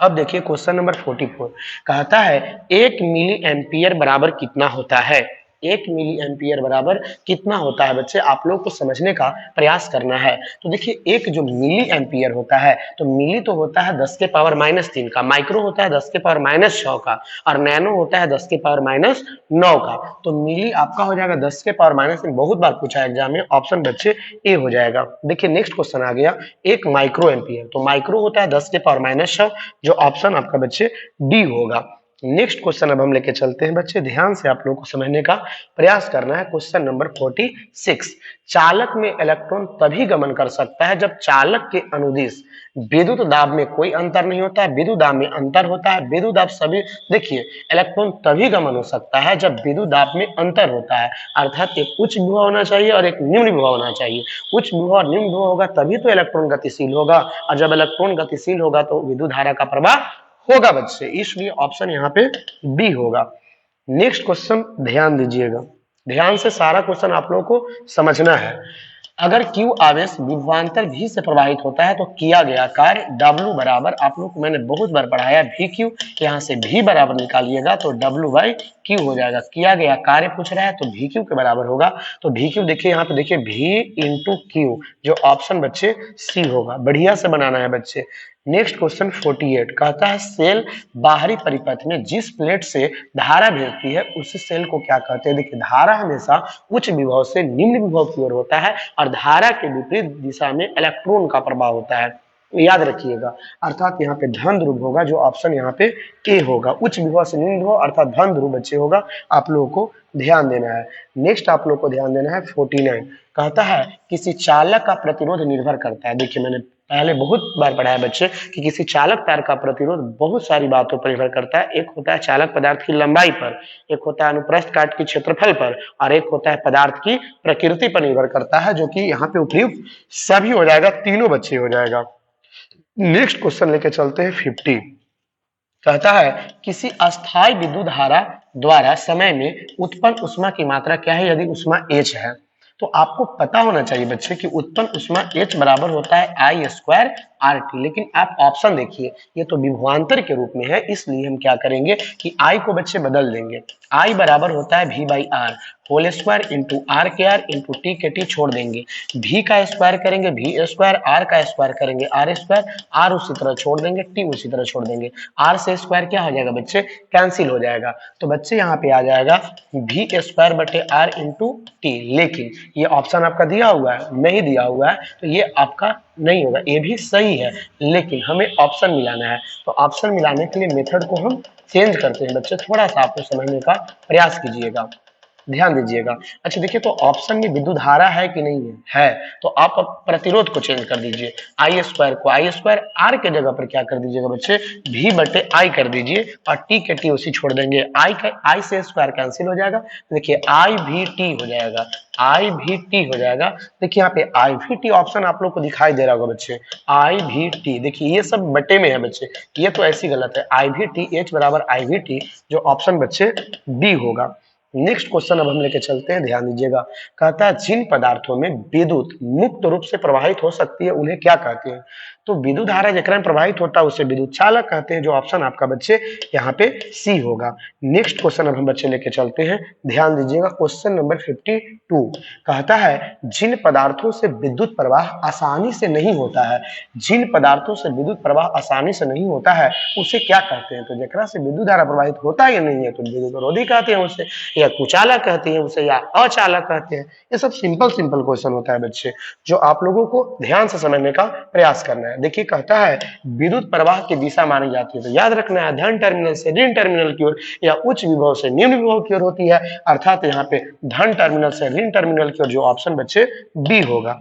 अब देखिए क्वेश्चन नंबर 44 कहता है 1 मिली एम्पियर बराबर कितना होता है। 1 मिली एम्पियर बराबर कितना होता है बच्चे, आप लोग को समझने का प्रयास करना है। तो देखिए एक जो मिली एम्पियर होता है, तो मिली तो होता है 10 के पावर -3 का, माइक्रो होता है 10 के पावर -6 का, और नैनो होता है 10 के पावर -9 का। तो मिली आपका हो जाएगा 10 के पावर -3, बहुत बार पूछा है एग्जाम में, ऑप्शन बच्चे ए हो जाएगा। देखिए नेक्स्ट क्वेश्चन आ गया, एक माइक्रो एम्पियर, तो माइक्रो होता है 10 के पावर -6, जो ऑप्शन आपका बच्चे डी होगा। नेक्स्ट क्वेश्चन अब हम लेके चलते हैं बच्चे, ध्यान से आप लोगों को समझने का प्रयास करना है। क्वेश्चन नंबर 46, चालक में इलेक्ट्रॉन तभी गमन कर सकता है जब चालक के अनुदिश विद्युत दाब में कोई अंतर नहीं होता है, विद्युत दाब में अंतर होता है, विद्युत दाब सभी, देखिए इलेक्ट्रॉन तभी गमन हो सकता है जब विद्युत दाब में अंतर होता है, अर्थात एक उच्च विभव होना चाहिए और एक निम्न विभव होना चाहिए। उच्च विभव और निम्न विभव होगा तभी तो इलेक्ट्रॉन गतिशील होगा, और जब इलेक्ट्रॉन गतिशील होगा तो विद्युत धारा का प्रवाह होगा बच्चे, इसलिए ऑप्शन यहाँ पे बी होगा। नेक्स्ट क्वेश्चन ध्यान दीजिएगा, ध्यान से सारा क्वेश्चन आप लोगों को समझना है। अगर Q आवेश विभवांतर V से प्रवाहित होता है तो किया गया कार्य W बराबर, आप लोग को मैंने बहुत बार पढ़ाया VQ, यहाँ से V बराबर निकालिएगा तो W बाई Q हो जाएगा। किया गया कार्य पूछ रहा है तो VQ के बराबर होगा, तो VQ देखिए यहाँ पे देखिए V इंटू Q, जो ऑप्शन बच्चे C होगा। बढ़िया से बनाना है बच्चे। नेक्स्ट क्वेश्चन 48 कहता है सेल बाहरी परिपथ में जिस प्लेट से धारा भेजती है उस सेल को क्या कहते हैं। देखिए धारा हमेशा उच्च विभव से निम्न विभव की ओर होता है और धारा के विपरीत दिशा में इलेक्ट्रॉन का प्रभाव होता है, याद रखिएगा। अर्थात यहाँ पे धन ध्रुव होगा, जो ऑप्शन यहाँ पे ए होगा। उच्च विभव से निम्न विभव अर्थात धन ध्रुव बच्चे होगा, आप लोगों को ध्यान देना है। नेक्स्ट आप लोग को ध्यान देना है 49, कहता है किसी चालक का प्रतिरोध निर्भर करता है। देखिए मैंने पहले बहुत बार पढ़ा है बच्चे कि किसी चालक तार का प्रतिरोध बहुत सारी बातों पर निर्भर करता है। एक होता है चालक पदार्थ की लंबाई पर, एक होता है अनुप्रस्थ काट के क्षेत्रफल पर, और एक होता है पदार्थ की प्रकृति पर निर्भर करता है, जो कि यहाँ पे उपयुक्त सभी हो जाएगा, तीनों बच्चे हो जाएगा। नेक्स्ट क्वेश्चन लेके चलते हैं 50, कहता है किसी अस्थायी विद्युत धारा द्वारा समय में उत्पन्न ऊष्मा की मात्रा क्या है यदि ऊष्मा H है। तो आपको पता होना चाहिए बच्चे कि उत्पन्न ऊष्मा H बराबर होता है I² RT, लेकिन आप ऑप्शन देखिए, ये तो विभवांतर के रूप में है, इसलिए हम क्या करेंगे कि I को बच्चे बदल देंगे। I बराबर होता है V/R whole square into R के R इंटू T के T छोड़ देंगे, V का स्क्वायर करेंगे V², R का स्क्वायर करेंगे R², R उसी तरह छोड़ देंगे, T उसी तरह छोड़ देंगे, R से स्क्वायर क्या हो जाएगा बच्चे, कैंसिल हो जाएगा। तो बच्चे यहाँ पे आ जाएगा V² बटे R इंटू T, लेकिन ये ऑप्शन आपका दिया हुआ है, नहीं दिया हुआ है, तो ये आपका नहीं होगा। ये भी सही है, लेकिन हमें ऑप्शन मिलाना है, तो ऑप्शन मिलाने के लिए मेथड को हम चेंज करते हैं बच्चे, थोड़ा सा आपको समझने का प्रयास कीजिएगा, ध्यान दीजिएगा। अच्छा देखिए, तो ऑप्शन में विद्युत धारा है कि नहीं है, तो आप अब प्रतिरोध को चेंज कर दीजिए, I² को I² R के जगह पर क्या कर दीजिएगा बच्चे, V बटे I कर दीजिए, और T के T उसी छोड़ देंगे, I से स्क्वायर कैंसिल हो जाएगा, देखिए IVT हो जाएगा, IVT हो जाएगा। देखिए यहाँ पे IVT ऑप्शन आप लोग को दिखाई दे रहा होगा बच्चे, IVT, देखिए ये सब बटे में है बच्चे, ये तो ऐसी गलत है, IVT H बराबर IVT, जो ऑप्शन बच्चे D होगा। नेक्स्ट क्वेश्चन अब हम लेके चलते हैं, ध्यान दीजिएगा। कहता है जिन पदार्थों में विद्युत मुक्त रूप से प्रवाहित हो सकती है उन्हें क्या कहते हैं। तो विद्युत धारा जेकरा में प्रवाहित होता है उसे विद्युत चालक कहते हैं, जो ऑप्शन आपका बच्चे यहाँ पे सी होगा। नेक्स्ट क्वेश्चन अब हम बच्चे लेके चलते हैं, ध्यान दीजिएगा। क्वेश्चन नंबर 52 कहता है जिन पदार्थों से विद्युत प्रवाह आसानी से नहीं होता है, जिन पदार्थों से विद्युत प्रवाह आसानी से नहीं होता है उसे क्या कहते हैं। तो जेकरा से विद्युत धारा प्रवाहित होता है या नहीं है तो विद्युतरोधी कहते हैं उसे, या कुचालक कहते हैं उसे, या अचालक कहते हैं। ये सब सिंपल क्वेश्चन होता है बच्चे, जो आप लोगों को ध्यान से समझने का प्रयास करना है। देखिए कहता है विद्युत प्रवाह की दिशा मानी जाती है, तो याद रखना है धन टर्मिनल से ऋण टर्मिनल की ओर, या उच्च विभव से निम्न विभव की ओर होती है, अर्थात यहाँ पे धन टर्मिनल से ऋण टर्मिनल की ओर, जो ऑप्शन बच्चे बी होगा।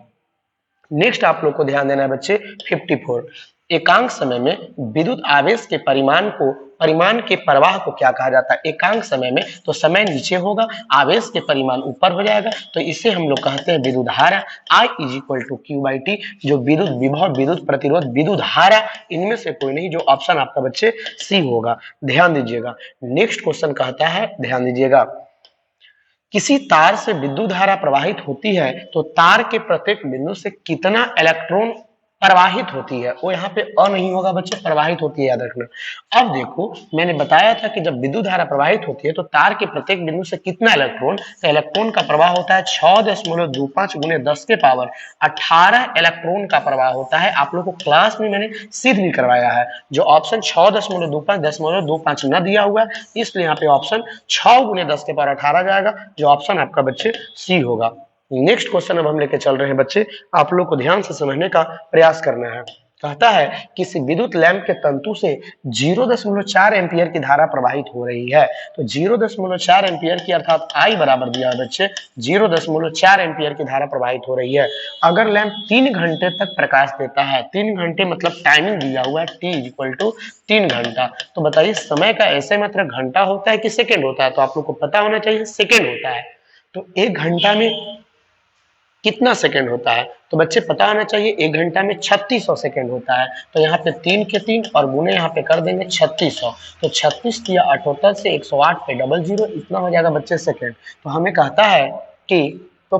नेक्स्ट आप लोग को ध्यान देना है बच्चे 54, एकांक समय में विद्युत आवेश के परिमाण के प्रवाह को क्या कहा जाता है। एकांक समय में तो समय नीचे होगा, आवेश के परिमाण ऊपर हो जाएगा, तो इसे हम लोग कहते हैं विद्युत धारा। I = Q/T, जो विद्युत विभव, विद्युत प्रतिरोध, विद्युत धारा, इनमें से कोई नहीं, जो ऑप्शन आपका बच्चे सी होगा। ध्यान दीजिएगा। नेक्स्ट क्वेश्चन कहता है, ध्यान दीजिएगा, किसी तार से विद्युत धारा प्रवाहित होती है तो तार के प्रत्येक बिंदु से कितना इलेक्ट्रॉन प्रवाहित होती है, वो यहाँ पे अ नहीं होगा बच्चे, प्रवाहित होती है, याद रखना। अब देखो मैंने बताया था कि जब विद्युत धारा प्रवाहित होती है तो तार के प्रत्येक बिंदु से कितना इलेक्ट्रॉन, तो इलेक्ट्रॉन का प्रवाह होता है 6.25 गुने 10 के पावर 18 इलेक्ट्रॉन का प्रवाह होता है। आप लोग को क्लास में मैंने सिद्ध भी करवाया है, जो ऑप्शन 6.25 न दिया हुआ है, इसलिए यहाँ पे ऑप्शन 6 गुने 10 के पावर 18 जाएगा, जो ऑप्शन आपका बच्चे सी होगा। नेक्स्ट क्वेश्चन अब हम लेके चल रहे हैं बच्चे, आप लोग को ध्यान से समझने का प्रयास करना है। कहता है किसी विद्युत लैंप के तंतु से 0.4 एम्पियर की धारा प्रवाहित हो रही है। तो 0.4 एम्पियर की अर्थात आई बराबर दिया है बच्चे 0.4 एम्पियर की धारा प्रवाहित हो रही है। अगर लैंप 3 घंटे तक प्रकाश देता है, 3 घंटे मतलब टाइमिंग दिया हुआ है T इक्वल टू 3 घंटा, तो बताइए समय का ऐसे मात्र घंटा होता है कि सेकेंड होता है, तो आप लोग को पता होना चाहिए सेकेंड होता है। तो 1 घंटा में कितना सेकंड होता है, तो बच्चे पता होना चाहिए 1 घंटा में 3600 सेकंड होता है। तो यहाँ पे 3 के 3 और गुने यहाँ पे कर देंगे 3600, तो 36 या 78 से 108 पे 00, इतना हो जाएगा बच्चे सेकंड। तो हमें कहता है कि तो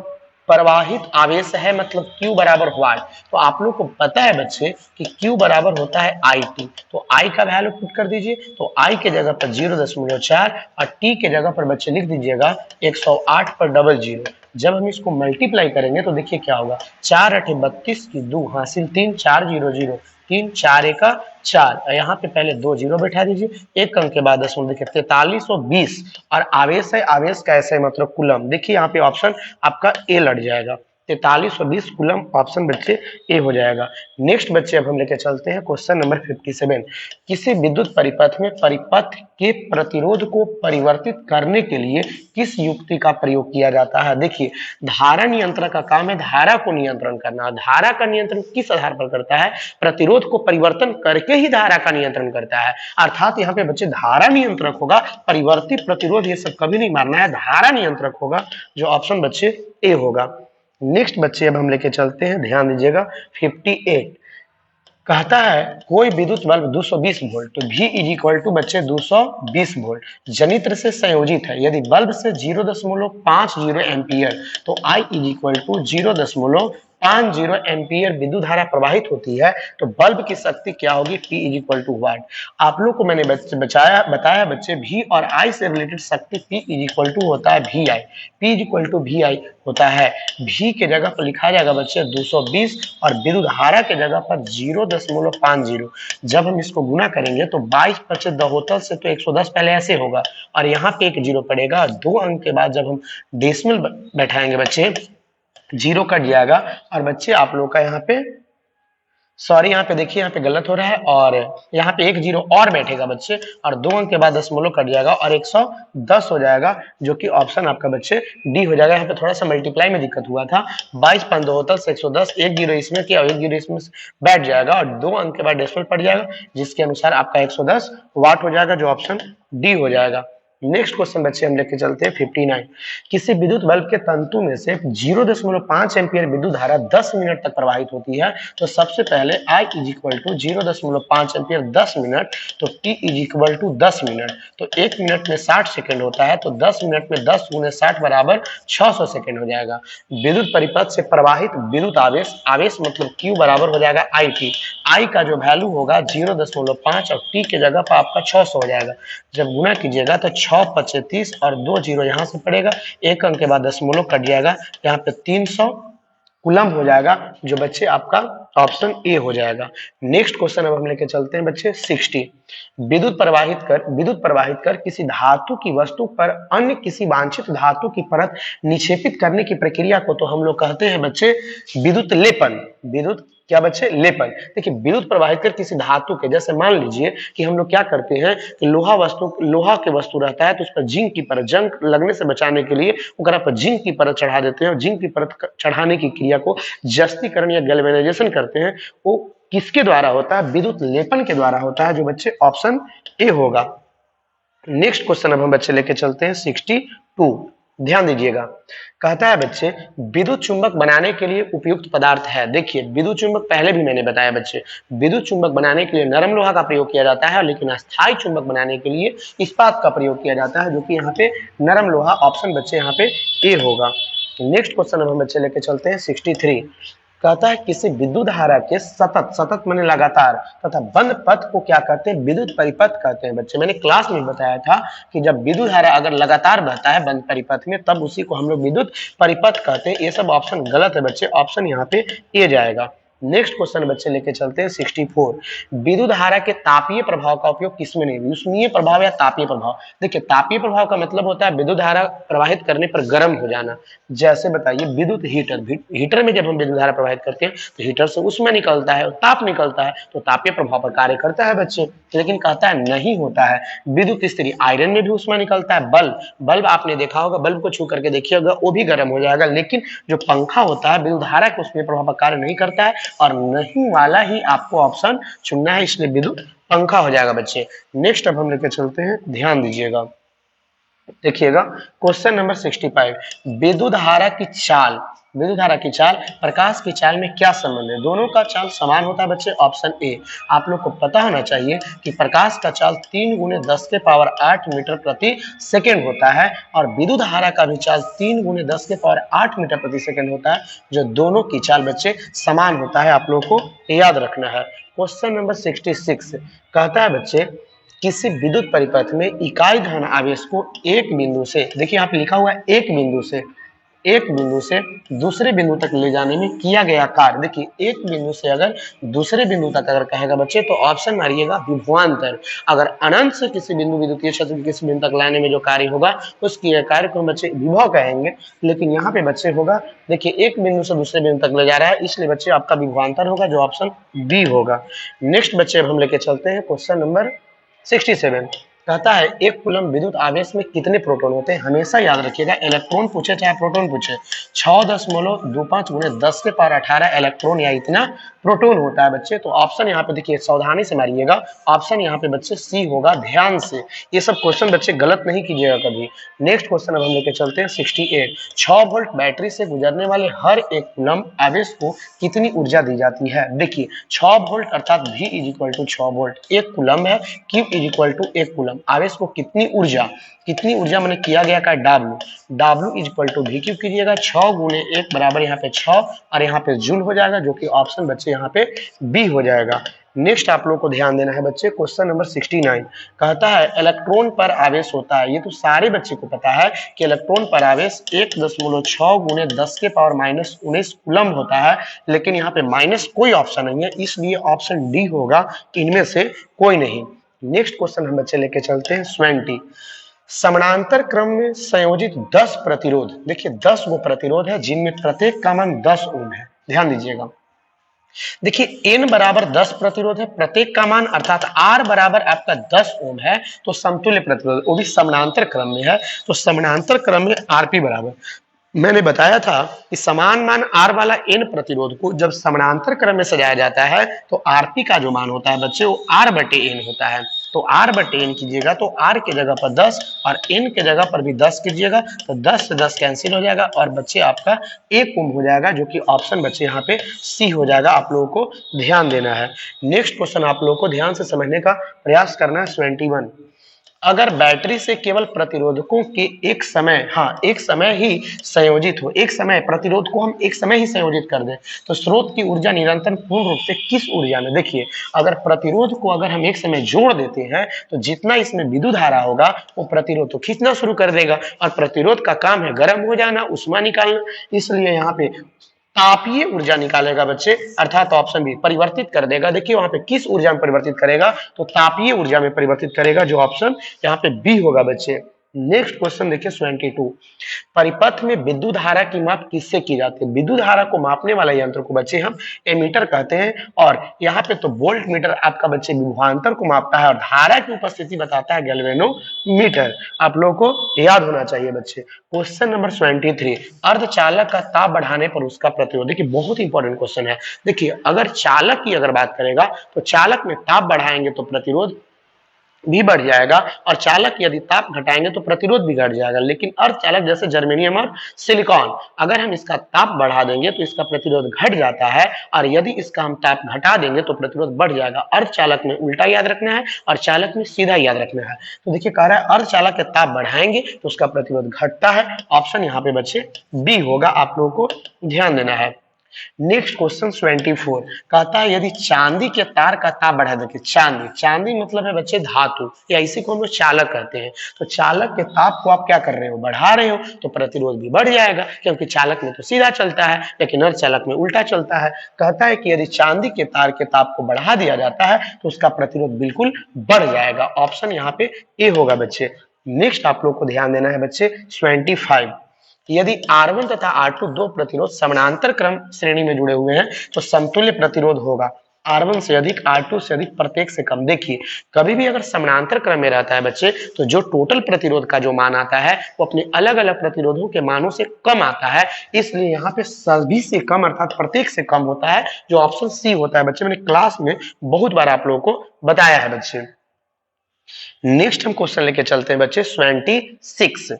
प्रवाहित आवेश है मतलब Q बराबर वाट। तो आप लोग को पता है बच्चे कि Q बराबर होता है IT, तो I का वैल्यू पुट कर दीजिए, तो I के जगह पर 0.4 और T के जगह पर बच्चे लिख दीजिएगा 108 पर 00। जब हम इसको मल्टीप्लाई करेंगे तो देखिए क्या होगा, 4 8 32 की 2 हासिल 3 4 0 0 3 4 1 4, यहाँ पे पहले 2 जीरो बैठा दीजिए, एक अंक के बाद 10 देखिए 4320, और आवेश है, आवेश कैसे है मतलब कूलम, देखिए यहाँ पे ऑप्शन आपका ए लड़ जाएगा, 4320 कूलम ऑप्शन बच्चे ए हो जाएगा। नेक्स्ट बच्चे अब हम लेके चलते हैं क्वेश्चन नंबर 57। किसी विद्युत परिपथ में परिपथ के प्रतिरोध को परिवर्तित करने के लिए किस युक्ति का प्रयोग किया जाता है। देखिए धारा नियंत्रण का काम है धारा को नियंत्रण करना। धारा का नियंत्रण किस आधार पर करता है, प्रतिरोध को परिवर्तन करके ही धारा का नियंत्रण करता है। अर्थात यहाँ पे बच्चे धारा नियंत्रक होगा, परिवर्तित प्रतिरोध ये सब कभी नहीं मारना है, धारा नियंत्रक होगा, जो ऑप्शन बच्चे ए होगा। नेक्स्ट बच्चे अब हम लेके चलते हैं, ध्यान दीजिएगा 58। कहता है कोई विद्युत बल्ब 220 वोल्ट, तो V इज इक्वल टू बच्चे 220 वोल्ट जनित्र से संयोजित है। यदि बल्ब से 0.50 एम्पियर, तो I is equal to 0.50 ampere विद्युत धारा प्रवाहित होती है, तो बल्ब की शक्ति क्या होगी, P इज इक्वल टू वाट। आप लोग को मैंने बताया बच्चे V और I से रिलेटेड शक्ति P इज इक्वल टू होता है VI, P is equal to VI होता है। V के जगह पर लिखा जाएगा बच्चे 220 और विद्युत धारा के जगह पर 0.50। जब हम इसको गुना करेंगे तो 22 बच्चे दहोतल से तो 110 पहले ऐसे होगा और यहाँ पे एक जीरो पड़ेगा, 2 अंक के बाद जब हम डेसिमल बैठाएंगे बच्चे जीरो कट जाएगा, और बच्चे आप लोग का यहाँ पे सॉरी यहाँ पे देखिए यहाँ पे गलत हो रहा है, और यहाँ पे एक जीरो और बैठेगा बच्चे और 2 अंक के बाद दशमलव कट जाएगा और 110 हो जाएगा, जो कि ऑप्शन आपका बच्चे डी हो जाएगा। यहाँ पे थोड़ा सा मल्टीप्लाई में दिक्कत हुआ था, 22 5 2 से 110, एक जीरो इसमें किया और एक जीरो इसमें बैठ जाएगा और 2 अंक के बाद डेसिमल पड़ जाएगा, जिसके अनुसार आपका 110 वाट हो जाएगा, जो ऑप्शन डी हो जाएगा। नेक्स्ट क्वेश्चन बच्चे हम लेके चलते हैं 59। किसी विद्युत बल्ब के तंतु में से 0.5 एम्पियर विद्युत धारा 10 मिनट तक प्रवाहित होती है, तो सबसे पहले I is equal to 0.5 ampere 10 minute, तो T is equal to 10 minute, तो 1 मिनट में 60 सेकंड होता है, तो 10 मिनट में 10 गुने 60 बराबर 600 सेकंड हो जाएगा। विद्युत परिपथ से प्रवाहित विद्युत आवेश, आवेश मतलब Q बराबर हो जाएगा IT, I का जो वैल्यू होगा 0.5 और T के जगह पर आपका 600 हो जाएगा। जब गुना कीजिएगा तो 6 25 30 और 2 जीरो यहाँ से पड़ेगा, एक अंक के बाद दशमलव कट जाएगा, यहाँ पे 300 कूलम हो जाएगा, जो बच्चे आपका ऑप्शन ए हो जाएगा। नेक्स्ट क्वेश्चन अब हम लेके चलते हैं बच्चे 60। विद्युत प्रवाहित कर किसी धातु की वस्तु पर अन्य किसी वांछित धातु की परत निक्षेपित करने की प्रक्रिया को तो हम लोग कहते हैं बच्चे विद्युत लेपन। विद्युत क्या बच्चे, लेपन। देखिए विद्युत प्रवाहित कर किसी धातु के, जैसे मान लीजिए कि हम लोग क्या करते हैं कि लोहा के वस्तु रहता है, तो उस पर जिंक की परत, जंग लगने से बचाने के लिए उनका पर जिंक की परत चढ़ा देते हैं, और जिंक की परत चढ़ाने की क्रिया को जस्तीकरण या गैल्वेनाइजेशन करते हैं। वो किसके द्वारा होता है, विद्युत लेपन के द्वारा होता है, जो बच्चे ऑप्शन ए होगा। नेक्स्ट क्वेश्चन अब हम बच्चे लेके चलते हैं 62। ध्यान दीजिएगा, कहता है बच्चे विद्युत चुंबक बनाने के लिए उपयुक्त पदार्थ है। देखिए विद्युत चुंबक पहले भी मैंने बताया बच्चे, विद्युत चुंबक बनाने के लिए नरम लोहा का प्रयोग किया जाता है, लेकिन अस्थायी चुंबक बनाने के लिए इस्पात का प्रयोग किया जाता है, जो कि यहाँ पे नरम लोहा, ऑप्शन बच्चे यहाँ पे ए होगा। नेक्स्ट क्वेश्चन अब हम बच्चे लेके चलते हैं 63। कहता है किसी विद्युत धारा के सतत, सतत माने लगातार, तथा बंद पथ को क्या कहते हैं, विद्युत परिपथ कहते हैं बच्चे। मैंने क्लास में बताया था कि जब विद्युत धारा अगर लगातार बहता है बंद परिपथ में, तब उसी को हम लोग विद्युत परिपथ कहते हैं। ये सब ऑप्शन गलत है बच्चे, ऑप्शन यहाँ पे ए जाएगा। नेक्स्ट क्वेश्चन बच्चे लेके चलते हैं 64। विद्युत धारा के तापीय प्रभाव का उपयोग किसमें नहीं, उष्मीय प्रभाव या तापीय प्रभाव। देखिए तापीय प्रभाव का मतलब होता है विद्युत धारा प्रवाहित करने पर गर्म हो जाना। जैसे बताइए विद्युत हीटर, हीटर में जब हम विद्युत धारा प्रवाहित करते हैं तो हीटर से उष्मा निकलता है, ताप निकलता है, तो तापीय प्रभाव पर कार्य करता है बच्चे। लेकिन कहता है नहीं होता है। विद्युत स्त्री आयरन में भी उष्मा निकलता है। बल्ब, बल्ब आपने देखा होगा, बल्ब को छू करके देखिएगा वो भी गर्म हो जाएगा। लेकिन जो पंखा होता है विद्युत धारा के उष्मीय प्रभाव पर कार्य नहीं करता है, और नहीं वाला ही आपको ऑप्शन चुनना है, इसलिए विद्युत पंखा हो जाएगा बच्चे। नेक्स्ट अब हम लेके चलते हैं, ध्यान दीजिएगा, देखिएगा क्वेश्चन नंबर 65। विद्युत धारा की चाल, विद्युत धारा की चाल प्रकाश की चाल में क्या संबंध है, दोनों का चाल समान होता है बच्चे। Option A. आप लोग को पता होना चाहिए कि प्रकाश का चाल 3 × 10⁸ मीटर प्रति सेकेंड होता है, और विद्युत धारा का भी चाल 3 × 10⁸ मीटर प्रति सेकेंड होता है, जो दोनों की चाल बच्चे समान होता है। आप लोग को याद रखना है। क्वेश्चन नंबर 66 कहता है बच्चे किसी विद्युत परिपथ में इकाई धन आवेश को एक बिंदु से, देखिए यहाँ पे लिखा हुआ है एक बिंदु से दूसरे बिंदु तक ले जाने में किया गया कार्य। देखिए एक बिंदु से अगर दूसरे बिंदु तक अगर कहेगा बच्चे तो ऑप्शन मारिएगा विभवांतर। अगर अनंत से किसी बिंदु विद्युतीय क्षेत्र के किसी बिंदु तक लाने में जो कार्य होगा उस किए कार्य को बच्चे विभव कहेंगे। लेकिन यहाँ पे बच्चे होगा, देखिए एक बिंदु से दूसरे बिंदु तक ले जा रहा है, इसलिए बच्चे आपका विभवांतर होगा, जो ऑप्शन बी होगा। नेक्स्ट बच्चे अब हम लेके चलते हैं क्वेश्चन नंबर 67। कहता है एक कूलम विद्युत आवेश में कितने प्रोटॉन होते हैं। हमेशा याद रखिएगा, इलेक्ट्रॉन पूछे चाहे प्रोटॉन पूछे, 6.25 × 10⁸ इलेक्ट्रॉन या इतना प्रोटॉन होता है बच्चे। तो ऑप्शन यहाँ पे देखिए सावधानी से मारिएगा, ऑप्शन यहाँ पे बच्चे सी होगा, ध्यान से। ये सब क्वेश्चन बच्चे गलत नहीं कीजिएगा कभी। नेक्स्ट क्वेश्चन अब हम लेके चलते हैं 68। 6 वोल्ट बैटरी से गुजरने वाले हर एक कूलम आवेश को कितनी ऊर्जा दी जाती है। देखिए 6 वोल्ट अर्थात V = 6 वोल्ट, एक कूलम है, Q = 1 कूलम, आवेश को कितनी ऊर्जा मैंने किया गया का W = VQ कीजिएगा, 6 × 1 बराबर यहाँ पे 6 और यहाँ पे जूल हो जाएगा, जो कि ऑप्शन बच्चे यहाँ पे बी हो जाएगा। नेक्स्ट आप लोगों को ध्यान देना है बच्चे, क्वेश्चन नंबर 69 कहता है इलेक्ट्रॉन पर आवेश होता है। ये तो सारे बच्चे को पता है कि इलेक्ट्रॉन पर आवेश 1.6 × 10⁻⁻19 कूलम होता है, लेकिन यहाँ पे माइनस कोई ऑप्शन नहीं है, इसलिए ऑप्शन डी होगा, इनमें से कोई नहीं। नेक्स्ट क्वेश्चन हम बच्चे लेके चलते हैं 70। समानांतर क्रम में संयोजित 10 प्रतिरोध, देखिए 10 वो प्रतिरोध है जिनमें प्रत्येक का मान 10 ओम है। ध्यान दीजिएगा, देखिए n बराबर 10 प्रतिरोध है, प्रत्येक का मान अर्थात R बराबर आपका 10 ओम है, तो समतुल्य प्रतिरोध वो भी समानांतर क्रम में है। तो समानांतर क्रम में Rp बराबर, मैंने बताया था कि समान मान R वाला N प्रतिरोध को जब समानांतर क्रम में सजाया जाता है तो Rp का जो मान होता है बच्चे वो R/N होता है। तो R/N कीजिएगा तो R के जगह पर 10 और N के जगह पर भी 10 कीजिएगा, तो 10 से 10 कैंसिल हो जाएगा और बच्चे आपका 1 ओम हो जाएगा, जो कि ऑप्शन बच्चे यहाँ पे सी हो जाएगा। आप लोगों को ध्यान देना है। नेक्स्ट क्वेश्चन आप लोगों को ध्यान से समझने का प्रयास करना है 71। अगर बैटरी से केवल प्रतिरोधकों के एक समय ही संयोजित हो, एक समय प्रतिरोध को हम एक समय ही संयोजित कर दें तो स्रोत की ऊर्जा निरंतर पूर्ण रूप से किस ऊर्जा में। देखिए अगर प्रतिरोध को अगर हम एक समय जोड़ देते हैं तो जितना इसमें विद्युत धारा होगा वो प्रतिरोध को खींचना शुरू कर देगा, और प्रतिरोध का काम है गर्म हो जाना, उष्मा निकालना, इसलिए यहाँ पे तापीय ऊर्जा निकालेगा बच्चे, अर्थात ऑप्शन बी परिवर्तित कर देगा। देखिए वहां पे किस ऊर्जा में परिवर्तित करेगा, तो तापीय ऊर्जा में परिवर्तित करेगा, जो ऑप्शन यहाँ पे बी होगा बच्चे। नेक्स्ट क्वेश्चन देखिए 72। परिपथ में विद्युत धारा की माप किससे की जाती है। विद्युत धारा को मापने वाला यंत्र को बच्चे हम एमीटर कहते हैं, और यहाँ पे तो वोल्ट मीटर आपका बच्चे विभवांतर को मापता है और धारा की उपस्थिति बताता है गैल्वेनोमीटर। आप लोगों को याद होना चाहिए बच्चे। Question number 73। अर्धचालक का ताप बढ़ाने पर उसका प्रतिरोध, देखिए बहुत इंपॉर्टेंट क्वेश्चन है। देखिए अगर चालक की अगर बात करेगा तो चालक में ताप बढ़ाएंगे तो प्रतिरोध भी बढ़ जाएगा, और चालक यदि ताप घटाएंगे तो प्रतिरोध भी घट जाएगा। लेकिन अर्धचालक जैसे जर्मेनियम और सिलिकॉन, अगर हम इसका ताप बढ़ा देंगे तो इसका प्रतिरोध घट जाता है, और यदि इसका हम ताप घटा देंगे तो प्रतिरोध बढ़ जाएगा। अर्धचालक में उल्टा याद रखना है और चालक में सीधा याद रखना है। तो देखिए कह रहा है अर्धचालक के ताप बढ़ाएंगे तो उसका प्रतिरोध घटता है, ऑप्शन यहाँ पे बच्चे बी होगा। आप लोगों को ध्यान देना है। नेक्स्ट क्वेश्चन 24 कहता है यदि चांदी के तार का ताप बढ़ा, देखिए चांदी, चांदी मतलब है बच्चे धातु, या इसी को हम लोग चालक कहते हैं। तो चालक के ताप को आप क्या कर रहे हो, बढ़ा रहे हो, तो प्रतिरोध भी बढ़ जाएगा, क्योंकि चालक में तो सीधा चलता है लेकिन अर्धचालक में उल्टा चलता है। कहता है कि यदि चांदी के तार के ताप को बढ़ा दिया जाता है तो उसका प्रतिरोध बिल्कुल बढ़ जाएगा। ऑप्शन यहाँ पे ए होगा बच्चे। नेक्स्ट आप लोग को ध्यान देना है बच्चे 25, यदि R1 तथा R2 दो प्रतिरोध समानांतर क्रम श्रेणी में जुड़े हुए हैं तो समतुल्य प्रतिरोध होगा R1 से अधिक, R2 से अधिक, प्रत्येक से कम। देखिए कभी भी अगर समानांतर क्रम में रहता है बच्चे तो जो टोटल प्रतिरोध का जो मान आता है वो अपने अलग अलग प्रतिरोधों के मानों से कम आता है, इसलिए यहाँ पे सभी से कम अर्थात प्रत्येक से कम होता है, जो ऑप्शन सी होता है बच्चे। मैंने क्लास में बहुत बार आप लोगों को बताया है बच्चे। नेक्स्ट हम क्वेश्चन लेके चलते हैं बच्चे 26,